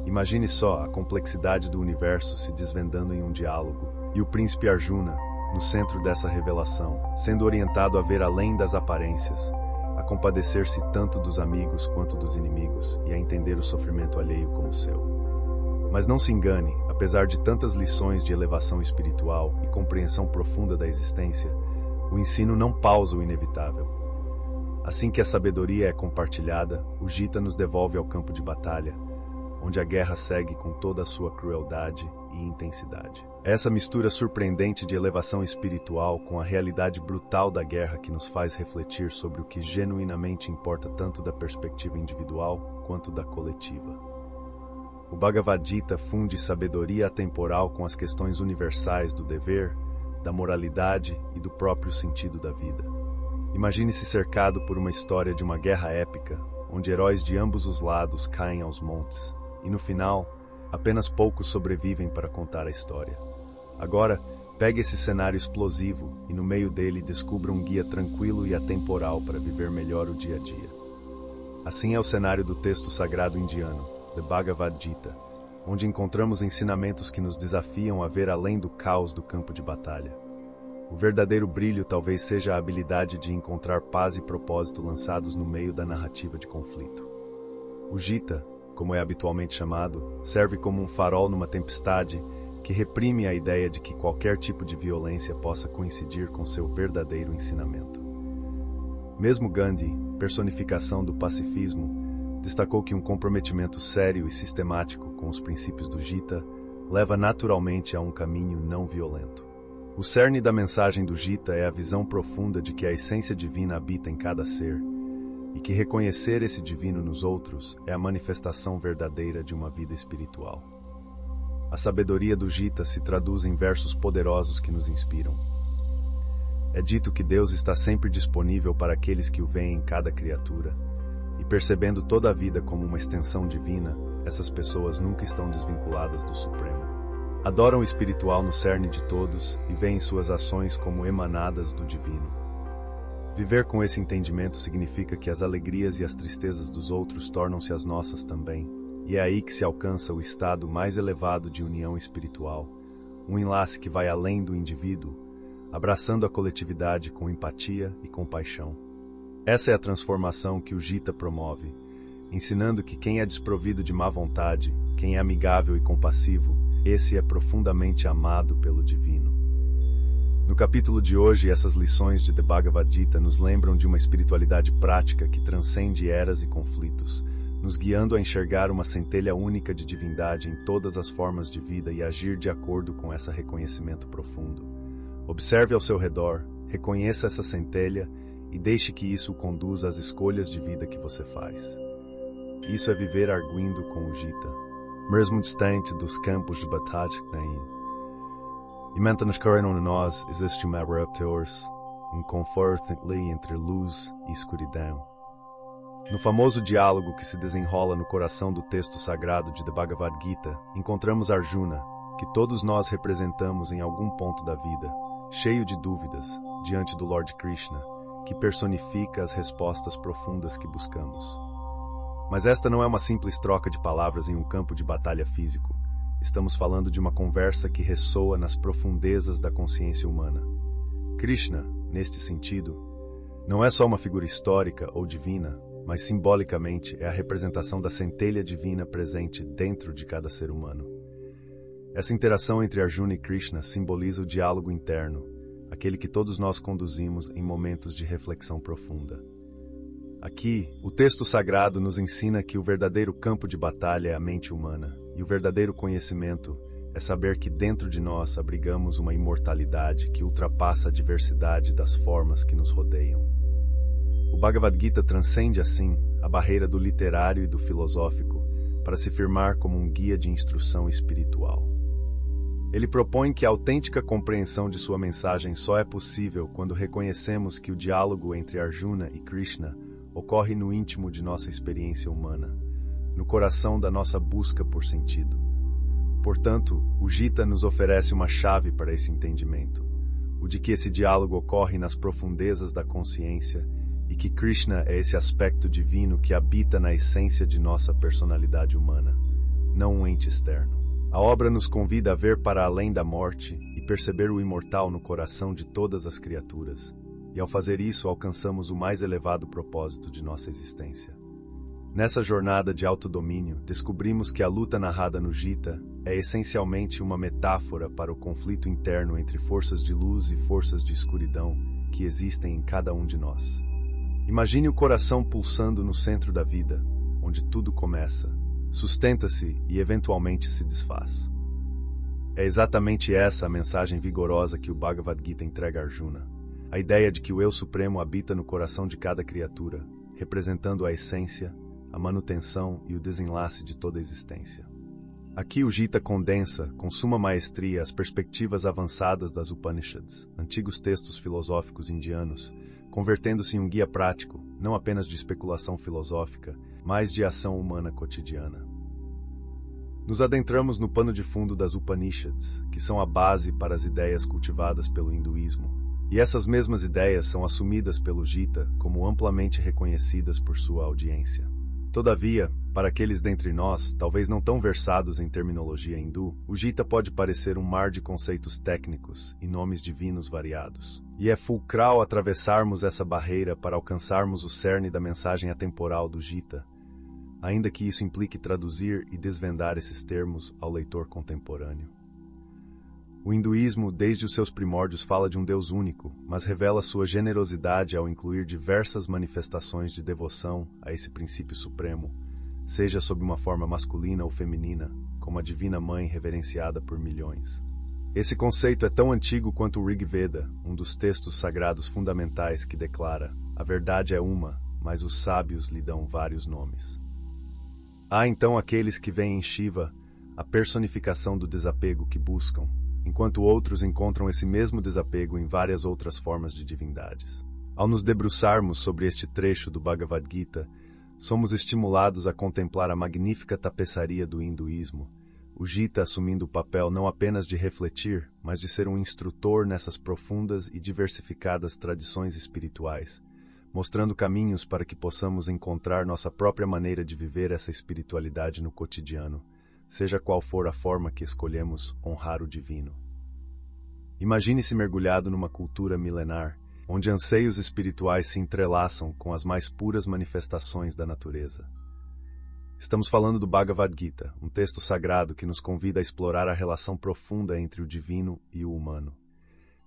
Imagine só a complexidade do universo se desvendando em um diálogo, e o príncipe Arjuna, no centro dessa revelação, sendo orientado a ver além das aparências, a compadecer-se tanto dos amigos quanto dos inimigos e a entender o sofrimento alheio como seu. Mas não se engane, apesar de tantas lições de elevação espiritual e compreensão profunda da existência, o ensino não pausa o inevitável. Assim que a sabedoria é compartilhada, o Gita nos devolve ao campo de batalha, onde a guerra segue com toda a sua crueldade e intensidade. Essa mistura surpreendente de elevação espiritual com a realidade brutal da guerra que nos faz refletir sobre o que genuinamente importa tanto da perspectiva individual quanto da coletiva. O Bhagavad Gita funde sabedoria atemporal com as questões universais do dever, da moralidade e do próprio sentido da vida. Imagine-se cercado por uma história de uma guerra épica, onde heróis de ambos os lados caem aos montes, e no final, apenas poucos sobrevivem para contar a história. Agora, pegue esse cenário explosivo e no meio dele descubra um guia tranquilo e atemporal para viver melhor o dia a dia. Assim é o cenário do texto sagrado indiano, The Bhagavad Gita, onde encontramos ensinamentos que nos desafiam a ver além do caos do campo de batalha. O verdadeiro brilho talvez seja a habilidade de encontrar paz e propósito lançados no meio da narrativa de conflito. O Gita, como é habitualmente chamado, serve como um farol numa tempestade que reprime a ideia de que qualquer tipo de violência possa coincidir com seu verdadeiro ensinamento. Mesmo Gandhi, personificação do pacifismo, destacou que um comprometimento sério e sistemático com os princípios do Gita leva naturalmente a um caminho não violento. O cerne da mensagem do Gita é a visão profunda de que a essência divina habita em cada ser, e que reconhecer esse divino nos outros é a manifestação verdadeira de uma vida espiritual. A sabedoria do Gita se traduz em versos poderosos que nos inspiram. É dito que Deus está sempre disponível para aqueles que o veem em cada criatura, e percebendo toda a vida como uma extensão divina, essas pessoas nunca estão desvinculadas do Supremo. Adoram o espiritual no cerne de todos e veem suas ações como emanadas do divino. Viver com esse entendimento significa que as alegrias e as tristezas dos outros tornam-se as nossas também, e é aí que se alcança o estado mais elevado de união espiritual, um enlace que vai além do indivíduo, abraçando a coletividade com empatia e compaixão. Essa é a transformação que o Gita promove, ensinando que quem é desprovido de má vontade, quem é amigável e compassivo, esse é profundamente amado pelo divino. No capítulo de hoje, essas lições de The Bhagavad Gita nos lembram de uma espiritualidade prática que transcende eras e conflitos, nos guiando a enxergar uma centelha única de divindade em todas as formas de vida e agir de acordo com esse reconhecimento profundo. Observe ao seu redor, reconheça essa centelha e deixe que isso o conduza às escolhas de vida que você faz. Isso é viver arguindo com o Gita, mesmo distante dos campos de batalha. E mantendo-nos correndo em nós existe uma raptors, um conforto entre luz e escuridão. No famoso diálogo que se desenrola no coração do texto sagrado de The Bhagavad Gita, encontramos Arjuna, que todos nós representamos em algum ponto da vida, cheio de dúvidas, diante do Lord Krishna, que personifica as respostas profundas que buscamos. Mas esta não é uma simples troca de palavras em um campo de batalha físico. Estamos falando de uma conversa que ressoa nas profundezas da consciência humana. Krishna, neste sentido, não é só uma figura histórica ou divina, mas simbolicamente é a representação da centelha divina presente dentro de cada ser humano. Essa interação entre Arjuna e Krishna simboliza o diálogo interno, aquele que todos nós conduzimos em momentos de reflexão profunda. Aqui, o texto sagrado nos ensina que o verdadeiro campo de batalha é a mente humana, e o verdadeiro conhecimento é saber que dentro de nós abrigamos uma imortalidade que ultrapassa a diversidade das formas que nos rodeiam. O Bhagavad Gita transcende, assim, a barreira do literário e do filosófico para se firmar como um guia de instrução espiritual. Ele propõe que a autêntica compreensão de sua mensagem só é possível quando reconhecemos que o diálogo entre Arjuna e Krishna ocorre no íntimo de nossa experiência humana, no coração da nossa busca por sentido. Portanto, o Gita nos oferece uma chave para esse entendimento, o de que esse diálogo ocorre nas profundezas da consciência e que Krishna é esse aspecto divino que habita na essência de nossa personalidade humana, não um ente externo. A obra nos convida a ver para além da morte e perceber o imortal no coração de todas as criaturas, e ao fazer isso alcançamos o mais elevado propósito de nossa existência. Nessa jornada de autodomínio, descobrimos que a luta narrada no Gita é essencialmente uma metáfora para o conflito interno entre forças de luz e forças de escuridão que existem em cada um de nós. Imagine o coração pulsando no centro da vida, onde tudo começa, sustenta-se e eventualmente se desfaz. É exatamente essa a mensagem vigorosa que o Bhagavad Gita entrega a Arjuna. A ideia de que o Eu Supremo habita no coração de cada criatura, representando a essência, a manutenção e o desenlace de toda a existência. Aqui o Gita condensa, com suma maestria, as perspectivas avançadas das Upanishads, antigos textos filosóficos indianos, convertendo-se em um guia prático, não apenas de especulação filosófica, mas de ação humana cotidiana. Nos adentramos no pano de fundo das Upanishads, que são a base para as ideias cultivadas pelo hinduísmo, e essas mesmas ideias são assumidas pelo Gita como amplamente reconhecidas por sua audiência. Todavia, para aqueles dentre nós, talvez não tão versados em terminologia hindu, o Gita pode parecer um mar de conceitos técnicos e nomes divinos variados. E é fulcral atravessarmos essa barreira para alcançarmos o cerne da mensagem atemporal do Gita, ainda que isso implique traduzir e desvendar esses termos ao leitor contemporâneo. O hinduísmo, desde os seus primórdios, fala de um Deus único, mas revela sua generosidade ao incluir diversas manifestações de devoção a esse princípio supremo, seja sob uma forma masculina ou feminina, como a Divina Mãe reverenciada por milhões. Esse conceito é tão antigo quanto o Rig Veda, um dos textos sagrados fundamentais que declara: a verdade é uma, mas os sábios lhe dão vários nomes. Há então aqueles que veem em Shiva a personificação do desapego que buscam, enquanto outros encontram esse mesmo desapego em várias outras formas de divindades. Ao nos debruçarmos sobre este trecho do Bhagavad Gita, somos estimulados a contemplar a magnífica tapeçaria do hinduísmo, o Gita assumindo o papel não apenas de refletir, mas de ser um instrutor nessas profundas e diversificadas tradições espirituais, mostrando caminhos para que possamos encontrar nossa própria maneira de viver essa espiritualidade no cotidiano, seja qual for a forma que escolhemos honrar o divino. Imagine-se mergulhado numa cultura milenar, onde anseios espirituais se entrelaçam com as mais puras manifestações da natureza. Estamos falando do Bhagavad Gita, um texto sagrado que nos convida a explorar a relação profunda entre o divino e o humano.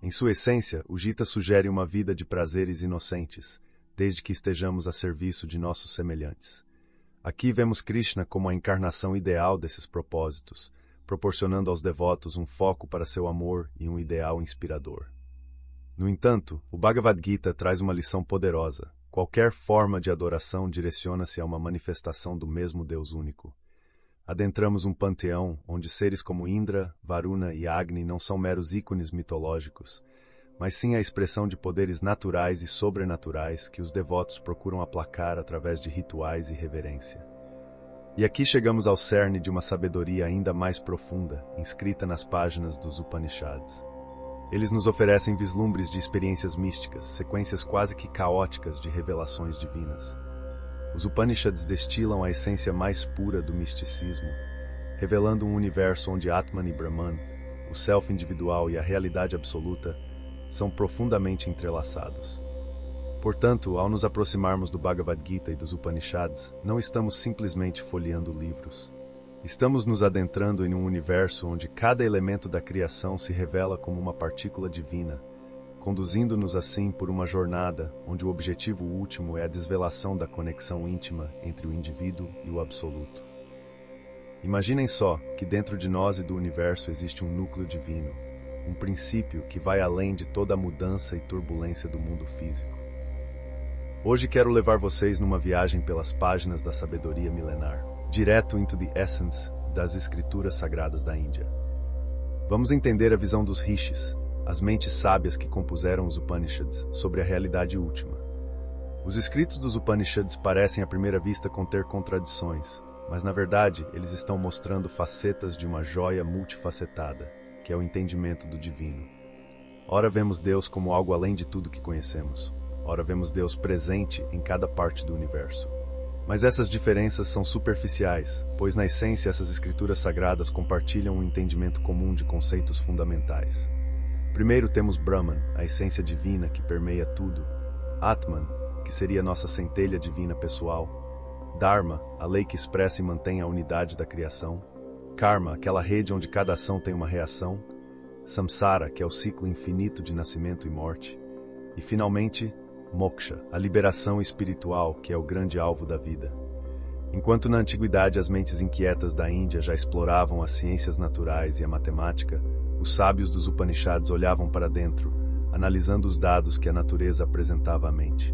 Em sua essência, o Gita sugere uma vida de prazeres inocentes, desde que estejamos a serviço de nossos semelhantes. Aqui vemos Krishna como a encarnação ideal desses propósitos, proporcionando aos devotos um foco para seu amor e um ideal inspirador. No entanto, o Bhagavad Gita traz uma lição poderosa. Qualquer forma de adoração direciona-se a uma manifestação do mesmo Deus único. Adentramos um panteão onde seres como Indra, Varuna e Agni não são meros ícones mitológicos, mas sim a expressão de poderes naturais e sobrenaturais que os devotos procuram aplacar através de rituais e reverência. E aqui chegamos ao cerne de uma sabedoria ainda mais profunda, inscrita nas páginas dos Upanishads. Eles nos oferecem vislumbres de experiências místicas, sequências quase que caóticas de revelações divinas. Os Upanishads destilam a essência mais pura do misticismo, revelando um universo onde Atman e Brahman, o self individual e a realidade absoluta, são profundamente entrelaçados. Portanto, ao nos aproximarmos do Bhagavad Gita e dos Upanishads, não estamos simplesmente folheando livros. Estamos nos adentrando em um universo onde cada elemento da criação se revela como uma partícula divina, conduzindo-nos assim por uma jornada onde o objetivo último é a desvelação da conexão íntima entre o indivíduo e o absoluto. Imaginem só que dentro de nós e do universo existe um núcleo divino, um princípio que vai além de toda a mudança e turbulência do mundo físico. Hoje quero levar vocês numa viagem pelas páginas da sabedoria milenar, direto into the essence das escrituras sagradas da Índia. Vamos entender a visão dos rishis, as mentes sábias que compuseram os Upanishads, sobre a realidade última. Os escritos dos Upanishads parecem à primeira vista conter contradições, mas na verdade eles estão mostrando facetas de uma joia multifacetada, que é o entendimento do divino. Ora vemos Deus como algo além de tudo que conhecemos. Ora vemos Deus presente em cada parte do universo. Mas essas diferenças são superficiais, pois na essência essas escrituras sagradas compartilham um entendimento comum de conceitos fundamentais. Primeiro temos Brahman, a essência divina que permeia tudo. Atman, que seria nossa centelha divina pessoal. Dharma, a lei que expressa e mantém a unidade da criação. Karma, aquela rede onde cada ação tem uma reação. Samsara, que é o ciclo infinito de nascimento e morte. E finalmente, Moksha, a liberação espiritual, que é o grande alvo da vida. Enquanto na antiguidade as mentes inquietas da Índia já exploravam as ciências naturais e a matemática, os sábios dos Upanishads olhavam para dentro, analisando os dados que a natureza apresentava à mente.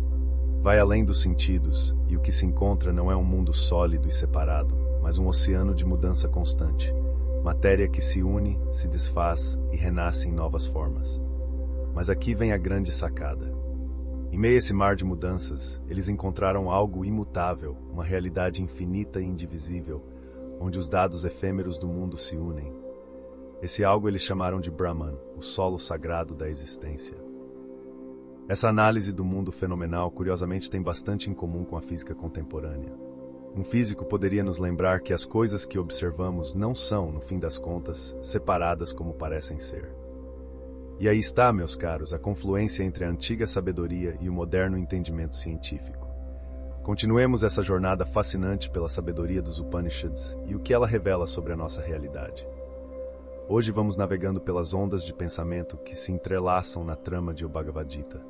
Vai além dos sentidos, e o que se encontra não é um mundo sólido e separado, mas um oceano de mudança constante, matéria que se une, se desfaz e renasce em novas formas. Mas aqui vem a grande sacada. Em meio a esse mar de mudanças, eles encontraram algo imutável, uma realidade infinita e indivisível, onde os dados efêmeros do mundo se unem. Esse algo eles chamaram de Brahman, o solo sagrado da existência. Essa análise do mundo fenomenal, curiosamente, tem bastante em comum com a física contemporânea. Um físico poderia nos lembrar que as coisas que observamos não são, no fim das contas, separadas como parecem ser. E aí está, meus caros, a confluência entre a antiga sabedoria e o moderno entendimento científico. Continuemos essa jornada fascinante pela sabedoria dos Upanishads e o que ela revela sobre a nossa realidade. Hoje vamos navegando pelas ondas de pensamento que se entrelaçam na trama de O Bhagavad Gita.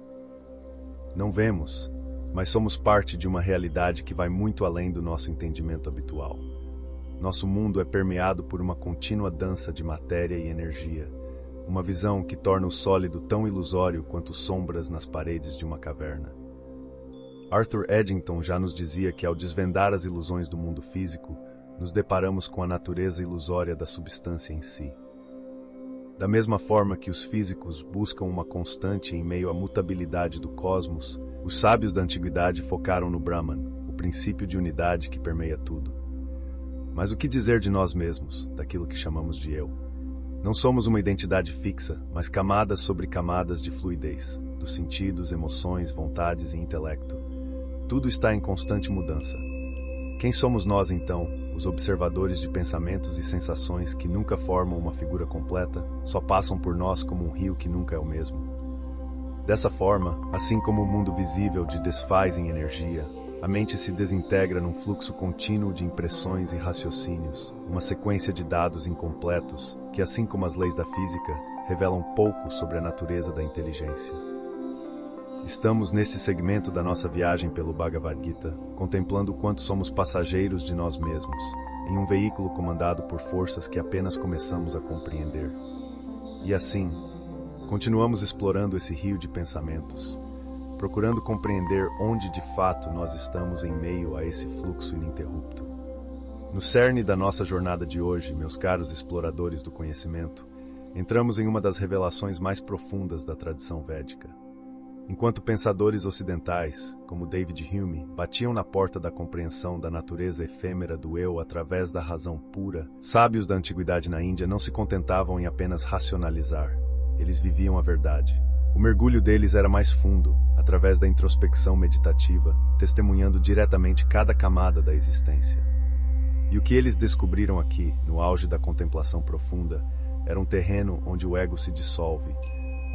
Não vemos, mas somos parte de uma realidade que vai muito além do nosso entendimento habitual. Nosso mundo é permeado por uma contínua dança de matéria e energia, uma visão que torna o sólido tão ilusório quanto sombras nas paredes de uma caverna. Arthur Eddington já nos dizia que ao desvendar as ilusões do mundo físico, nos deparamos com a natureza ilusória da substância em si. Da mesma forma que os físicos buscam uma constante em meio à mutabilidade do cosmos, os sábios da antiguidade focaram no Brahman, o princípio de unidade que permeia tudo. Mas o que dizer de nós mesmos, daquilo que chamamos de eu? Não somos uma identidade fixa, mas camadas sobre camadas de fluidez, dos sentidos, emoções, vontades e intelecto. Tudo está em constante mudança. Quem somos nós, então, os observadores de pensamentos e sensações que nunca formam uma figura completa, só passam por nós como um rio que nunca é o mesmo? Dessa forma, assim como o mundo visível de desfaz em energia, a mente se desintegra num fluxo contínuo de impressões e raciocínios, uma sequência de dados incompletos que, assim como as leis da física, revelam pouco sobre a natureza da inteligência. Estamos nesse segmento da nossa viagem pelo Bhagavad Gita, contemplando o quanto somos passageiros de nós mesmos, em um veículo comandado por forças que apenas começamos a compreender. E assim, continuamos explorando esse rio de pensamentos, procurando compreender onde de fato nós estamos em meio a esse fluxo ininterrupto. No cerne da nossa jornada de hoje, meus caros exploradores do conhecimento, entramos em uma das revelações mais profundas da tradição védica. Enquanto pensadores ocidentais, como David Hume, batiam na porta da compreensão da natureza efêmera do eu através da razão pura, sábios da antiguidade na Índia não se contentavam em apenas racionalizar. eles viviam a verdade. O mergulho deles era mais fundo, através da introspecção meditativa, testemunhando diretamente cada camada da existência. E o que eles descobriram aqui, no auge da contemplação profunda, era um terreno onde o ego se dissolve,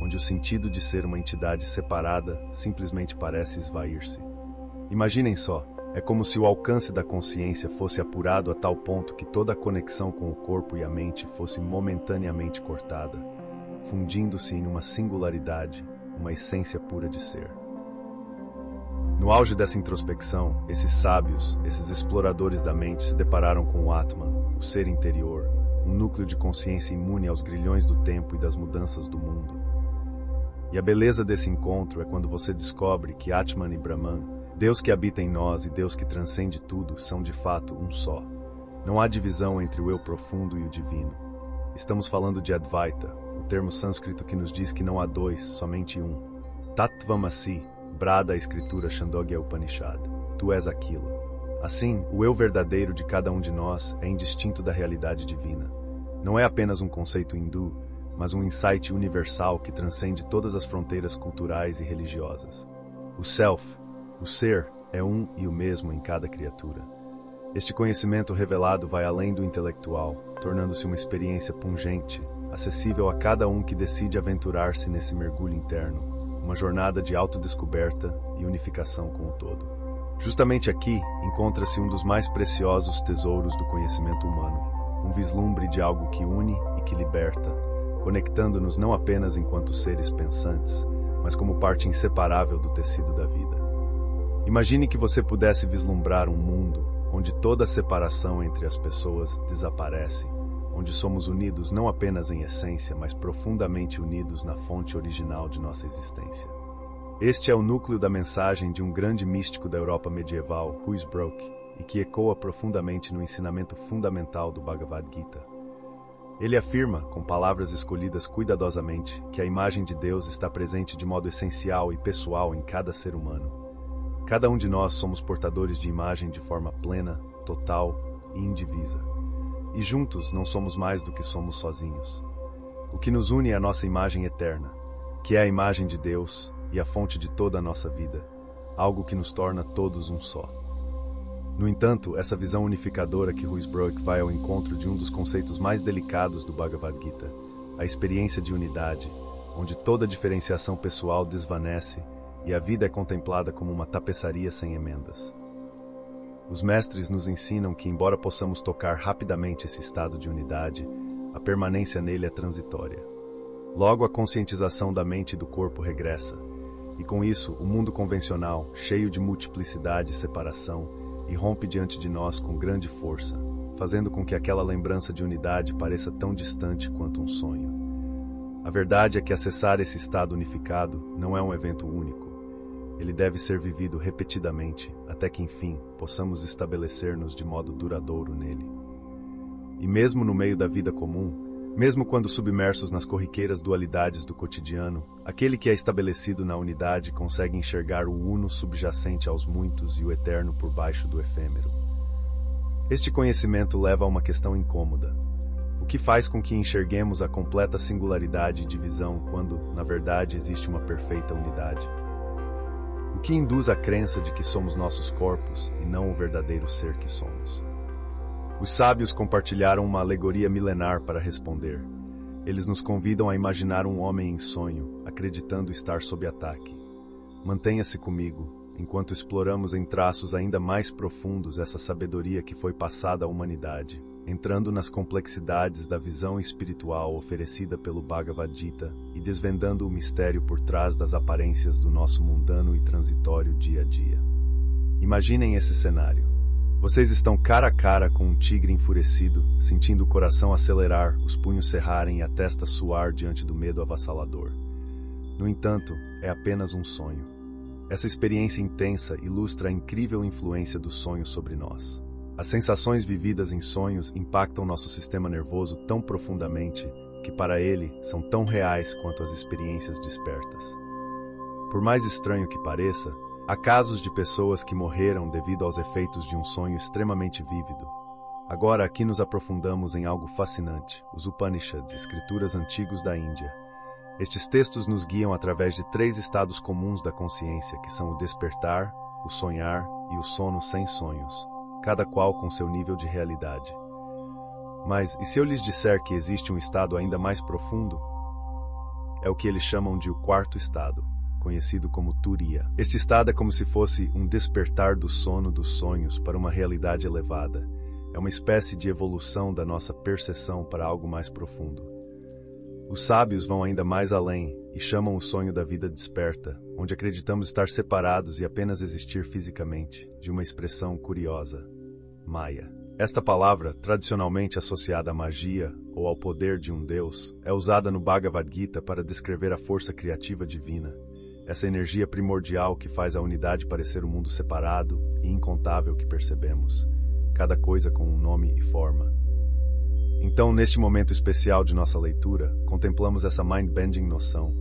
onde o sentido de ser uma entidade separada simplesmente parece esvair-se. Imaginem só, é como se o alcance da consciência fosse apurado a tal ponto que toda a conexão com o corpo e a mente fosse momentaneamente cortada, fundindo-se em uma singularidade, uma essência pura de ser. No auge dessa introspecção, esses sábios, esses exploradores da mente se depararam com o Atman, o ser interior, um núcleo de consciência imune aos grilhões do tempo e das mudanças do mundo. E a beleza desse encontro é quando você descobre que Atman e Brahman, Deus que habita em nós e Deus que transcende tudo, são de fato um só. Não há divisão entre o eu profundo e o divino. Estamos falando de Advaita, o termo sânscrito que nos diz que não há dois, somente um. Tattvamasi, brada a escritura Chandogya Upanishad. Tu és aquilo. Assim, o eu verdadeiro de cada um de nós é indistinto da realidade divina. Não é apenas um conceito hindu, mas um insight universal que transcende todas as fronteiras culturais e religiosas. O Self, o ser, é um e o mesmo em cada criatura. Este conhecimento revelado vai além do intelectual, tornando-se uma experiência pungente, acessível a cada um que decide aventurar-se nesse mergulho interno, uma jornada de autodescoberta e unificação com o todo. Justamente aqui encontra-se um dos mais preciosos tesouros do conhecimento humano, um vislumbre de algo que une e que liberta, conectando-nos não apenas enquanto seres pensantes, mas como parte inseparável do tecido da vida. Imagine que você pudesse vislumbrar um mundo onde toda a separação entre as pessoas desaparece, onde somos unidos não apenas em essência, mas profundamente unidos na fonte original de nossa existência. Este é o núcleo da mensagem de um grande místico da Europa medieval, Ruysbrock, e que ecoa profundamente no ensinamento fundamental do Bhagavad Gita. Ele afirma, com palavras escolhidas cuidadosamente, que a imagem de Deus está presente de modo essencial e pessoal em cada ser humano. Cada um de nós somos portadores de imagem de forma plena, total e indivisa. E juntos não somos mais do que somos sozinhos. O que nos une é a nossa imagem eterna, que é a imagem de Deus e a fonte de toda a nossa vida, algo que nos torna todos um só. No entanto, essa visão unificadora que Ruysbrock vai ao encontro de um dos conceitos mais delicados do Bhagavad Gita, a experiência de unidade, onde toda diferenciação pessoal desvanece e a vida é contemplada como uma tapeçaria sem emendas. Os mestres nos ensinam que, embora possamos tocar rapidamente esse estado de unidade, a permanência nele é transitória. Logo, a conscientização da mente e do corpo regressa, e com isso, o mundo convencional, cheio de multiplicidade e separação, irrompe diante de nós com grande força, fazendo com que aquela lembrança de unidade pareça tão distante quanto um sonho. A verdade é que acessar esse estado unificado não é um evento único. Ele deve ser vivido repetidamente, até que, enfim, possamos estabelecer-nos de modo duradouro nele. E mesmo no meio da vida comum, mesmo quando submersos nas corriqueiras dualidades do cotidiano, aquele que é estabelecido na unidade consegue enxergar o uno subjacente aos muitos e o eterno por baixo do efêmero. Este conhecimento leva a uma questão incômoda. O que faz com que enxerguemos a completa singularidade e divisão quando, na verdade, existe uma perfeita unidade? O que induz a crença de que somos nossos corpos e não o verdadeiro ser que somos? Os sábios compartilharam uma alegoria milenar para responder. Eles nos convidam a imaginar um homem em sonho, acreditando estar sob ataque. Mantenha-se comigo, enquanto exploramos em traços ainda mais profundos essa sabedoria que foi passada à humanidade, entrando nas complexidades da visão espiritual oferecida pelo Bhagavad Gita e desvendando o mistério por trás das aparências do nosso mundano e transitório dia a dia. Imaginem esse cenário. Vocês estão cara a cara com um tigre enfurecido, sentindo o coração acelerar, os punhos cerrarem e a testa suar diante do medo avassalador. No entanto, é apenas um sonho. Essa experiência intensa ilustra a incrível influência do sonho sobre nós. As sensações vividas em sonhos impactam nosso sistema nervoso tão profundamente que, para ele, são tão reais quanto as experiências despertas. Por mais estranho que pareça, há casos de pessoas que morreram devido aos efeitos de um sonho extremamente vívido. Agora aqui nos aprofundamos em algo fascinante, os Upanishads, escrituras antigos da Índia. Estes textos nos guiam através de 3 estados comuns da consciência, que são o despertar, o sonhar e o sono sem sonhos, cada qual com seu nível de realidade. Mas, e se eu lhes disser que existe um estado ainda mais profundo? É o que eles chamam de o 4º estado, conhecido como Turiya. Este estado é como se fosse um despertar do sono dos sonhos para uma realidade elevada. É uma espécie de evolução da nossa percepção para algo mais profundo. Os sábios vão ainda mais além e chamam o sonho da vida desperta, onde acreditamos estar separados e apenas existir fisicamente, de uma expressão curiosa, Maya. Esta palavra, tradicionalmente associada à magia ou ao poder de um deus, é usada no Bhagavad Gita para descrever a força criativa divina, essa energia primordial que faz a unidade parecer um mundo separado e incontável que percebemos, cada coisa com um nome e forma. Então, neste momento especial de nossa leitura, contemplamos essa mind-bending noção,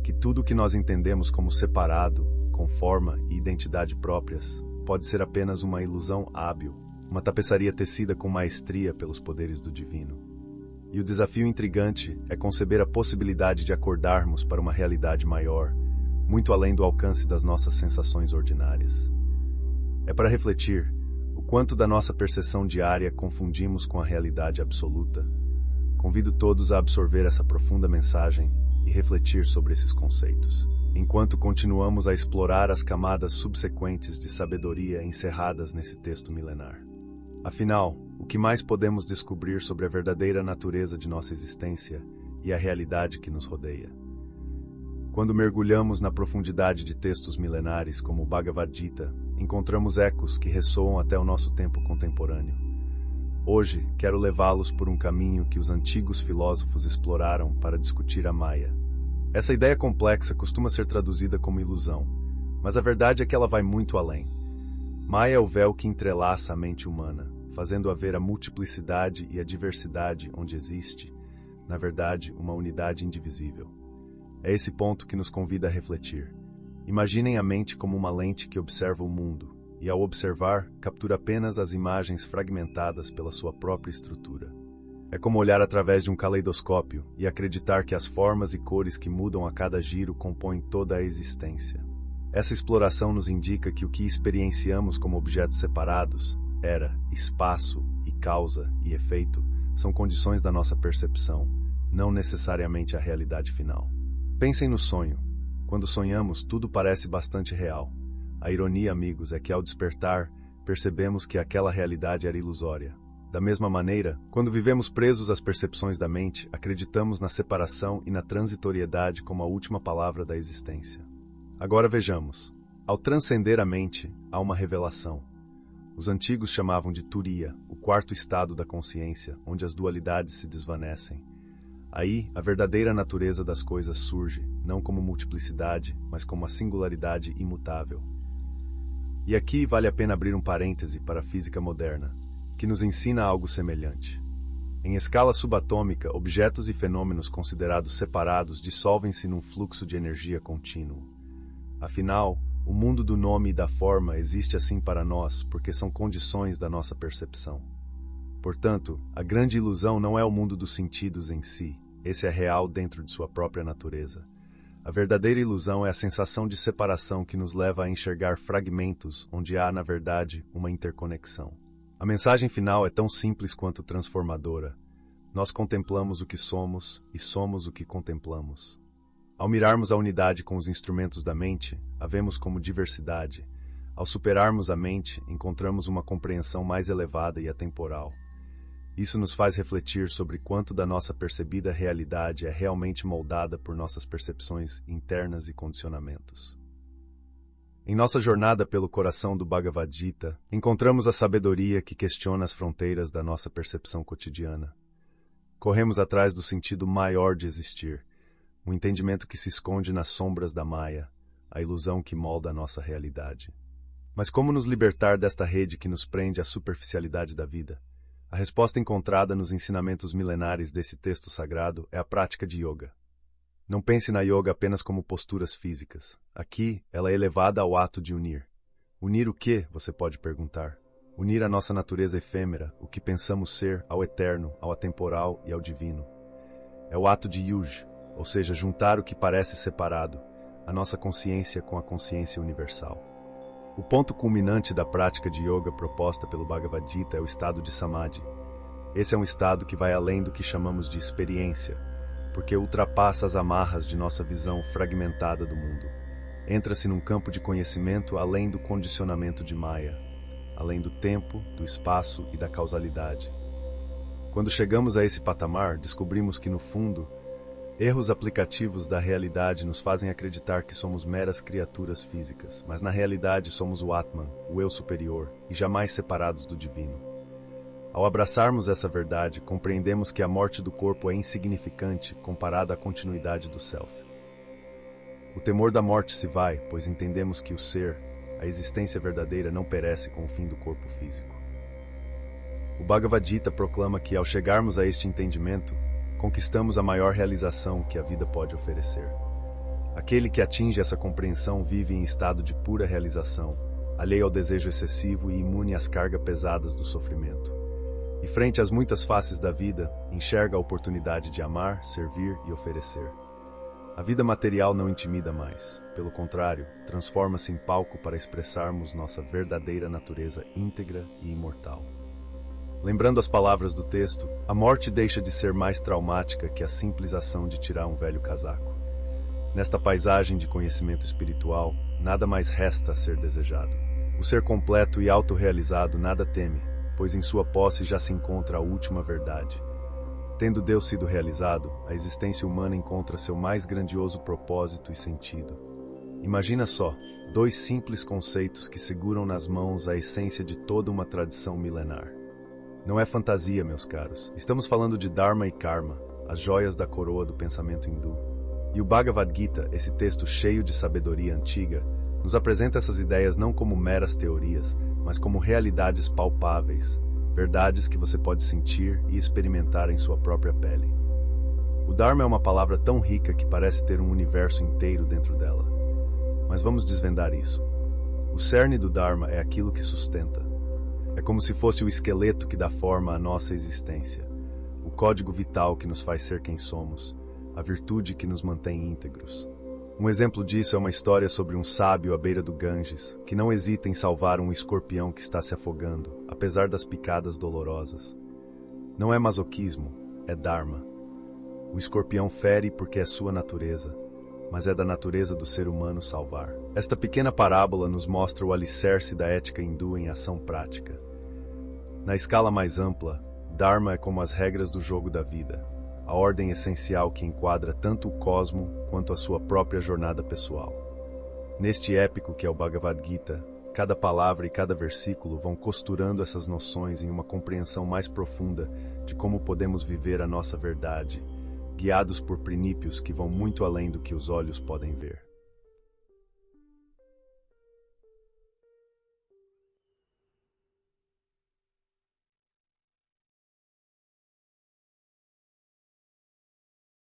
que tudo o que nós entendemos como separado, com forma e identidade próprias, pode ser apenas uma ilusão hábil, uma tapeçaria tecida com maestria pelos poderes do divino. E o desafio intrigante é conceber a possibilidade de acordarmos para uma realidade maior, muito além do alcance das nossas sensações ordinárias. É para refletir o quanto da nossa percepção diária confundimos com a realidade absoluta. Convido todos a absorver essa profunda mensagem e refletir sobre esses conceitos, enquanto continuamos a explorar as camadas subsequentes de sabedoria encerradas nesse texto milenar. Afinal, o que mais podemos descobrir sobre a verdadeira natureza de nossa existência e a realidade que nos rodeia? Quando mergulhamos na profundidade de textos milenares como o Bhagavad Gita, encontramos ecos que ressoam até o nosso tempo contemporâneo. Hoje, quero levá-los por um caminho que os antigos filósofos exploraram para discutir a Maya. Essa ideia complexa costuma ser traduzida como ilusão, mas a verdade é que ela vai muito além. Maya é o véu que entrelaça a mente humana, fazendo haver a multiplicidade e a diversidade onde existe, na verdade, uma unidade indivisível. É esse ponto que nos convida a refletir. Imaginem a mente como uma lente que observa o mundo, e ao observar, captura apenas as imagens fragmentadas pela sua própria estrutura. É como olhar através de um caleidoscópio e acreditar que as formas e cores que mudam a cada giro compõem toda a existência. Essa exploração nos indica que o que experienciamos como objetos separados, era, espaço e causa e efeito, são condições da nossa percepção, não necessariamente a realidade final. Pensem no sonho. Quando sonhamos, tudo parece bastante real. A ironia, amigos, é que ao despertar, percebemos que aquela realidade era ilusória. Da mesma maneira, quando vivemos presos às percepções da mente, acreditamos na separação e na transitoriedade como a última palavra da existência. Agora vejamos. Ao transcender a mente, há uma revelação. Os antigos chamavam de Turiya, o 4º estado da consciência, onde as dualidades se desvanecem. Aí, a verdadeira natureza das coisas surge, não como multiplicidade, mas como a singularidade imutável. E aqui vale a pena abrir um parêntese para a física moderna, que nos ensina algo semelhante. Em escala subatômica, objetos e fenômenos considerados separados dissolvem-se num fluxo de energia contínuo. Afinal, o mundo do nome e da forma existe assim para nós porque são condições da nossa percepção. Portanto, a grande ilusão não é o mundo dos sentidos em si, esse é real dentro de sua própria natureza. A verdadeira ilusão é a sensação de separação que nos leva a enxergar fragmentos onde há, na verdade, uma interconexão. A mensagem final é tão simples quanto transformadora. Nós contemplamos o que somos e somos o que contemplamos. Ao mirarmos a unidade com os instrumentos da mente, a vemos como diversidade. Ao superarmos a mente, encontramos uma compreensão mais elevada e atemporal. Isso nos faz refletir sobre quanto da nossa percebida realidade é realmente moldada por nossas percepções internas e condicionamentos. Em nossa jornada pelo coração do Bhagavad Gita, encontramos a sabedoria que questiona as fronteiras da nossa percepção cotidiana. Corremos atrás do sentido maior de existir, um entendimento que se esconde nas sombras da Maya, a ilusão que molda a nossa realidade. Mas como nos libertar desta rede que nos prende à superficialidade da vida? A resposta encontrada nos ensinamentos milenares desse texto sagrado é a prática de yoga. Não pense na yoga apenas como posturas físicas. Aqui, ela é elevada ao ato de unir. Unir o quê, você pode perguntar? Unir a nossa natureza efêmera, o que pensamos ser, ao eterno, ao atemporal e ao divino. É o ato de yuj, ou seja, juntar o que parece separado, a nossa consciência com a consciência universal. O ponto culminante da prática de yoga proposta pelo Bhagavad Gita é o estado de Samadhi. Esse é um estado que vai além do que chamamos de experiência, porque ultrapassa as amarras de nossa visão fragmentada do mundo. Entra-se num campo de conhecimento além do condicionamento de Maya, além do tempo, do espaço e da causalidade. Quando chegamos a esse patamar, descobrimos que, no fundo, erros aplicativos da realidade nos fazem acreditar que somos meras criaturas físicas, mas na realidade somos o Atman, o Eu superior, e jamais separados do divino. Ao abraçarmos essa verdade, compreendemos que a morte do corpo é insignificante comparada à continuidade do Self. O temor da morte se vai, pois entendemos que o ser, a existência verdadeira, não perece com o fim do corpo físico. O Bhagavad Gita proclama que, ao chegarmos a este entendimento, conquistamos a maior realização que a vida pode oferecer. Aquele que atinge essa compreensão vive em estado de pura realização, alheio ao desejo excessivo e imune às cargas pesadas do sofrimento. E frente às muitas faces da vida, enxerga a oportunidade de amar, servir e oferecer. A vida material não intimida mais, pelo contrário, transforma-se em palco para expressarmos nossa verdadeira natureza íntegra e imortal. Lembrando as palavras do texto, a morte deixa de ser mais traumática que a simples ação de tirar um velho casaco. Nesta paisagem de conhecimento espiritual, nada mais resta a ser desejado. O ser completo e autorrealizado nada teme, pois em sua posse já se encontra a última verdade. Tendo Deus sido realizado, a existência humana encontra seu mais grandioso propósito e sentido. Imagina só, dois simples conceitos que seguram nas mãos a essência de toda uma tradição milenar. Não é fantasia, meus caros. Estamos falando de Dharma e Karma, as joias da coroa do pensamento hindu. E o Bhagavad Gita, esse texto cheio de sabedoria antiga, nos apresenta essas ideias não como meras teorias, mas como realidades palpáveis, verdades que você pode sentir e experimentar em sua própria pele. O Dharma é uma palavra tão rica que parece ter um universo inteiro dentro dela. Mas vamos desvendar isso. O cerne do Dharma é aquilo que sustenta. É como se fosse o esqueleto que dá forma à nossa existência, o código vital que nos faz ser quem somos, a virtude que nos mantém íntegros. Um exemplo disso é uma história sobre um sábio à beira do Ganges, que não hesita em salvar um escorpião que está se afogando, apesar das picadas dolorosas. Não é masoquismo, é Dharma. O escorpião fere porque é sua natureza, mas é da natureza do ser humano salvar. Esta pequena parábola nos mostra o alicerce da ética hindu em ação prática. Na escala mais ampla, Dharma é como as regras do jogo da vida, a ordem essencial que enquadra tanto o cosmo quanto a sua própria jornada pessoal. Neste épico que é o Bhagavad Gita, cada palavra e cada versículo vão costurando essas noções em uma compreensão mais profunda de como podemos viver a nossa verdade, guiados por princípios que vão muito além do que os olhos podem ver.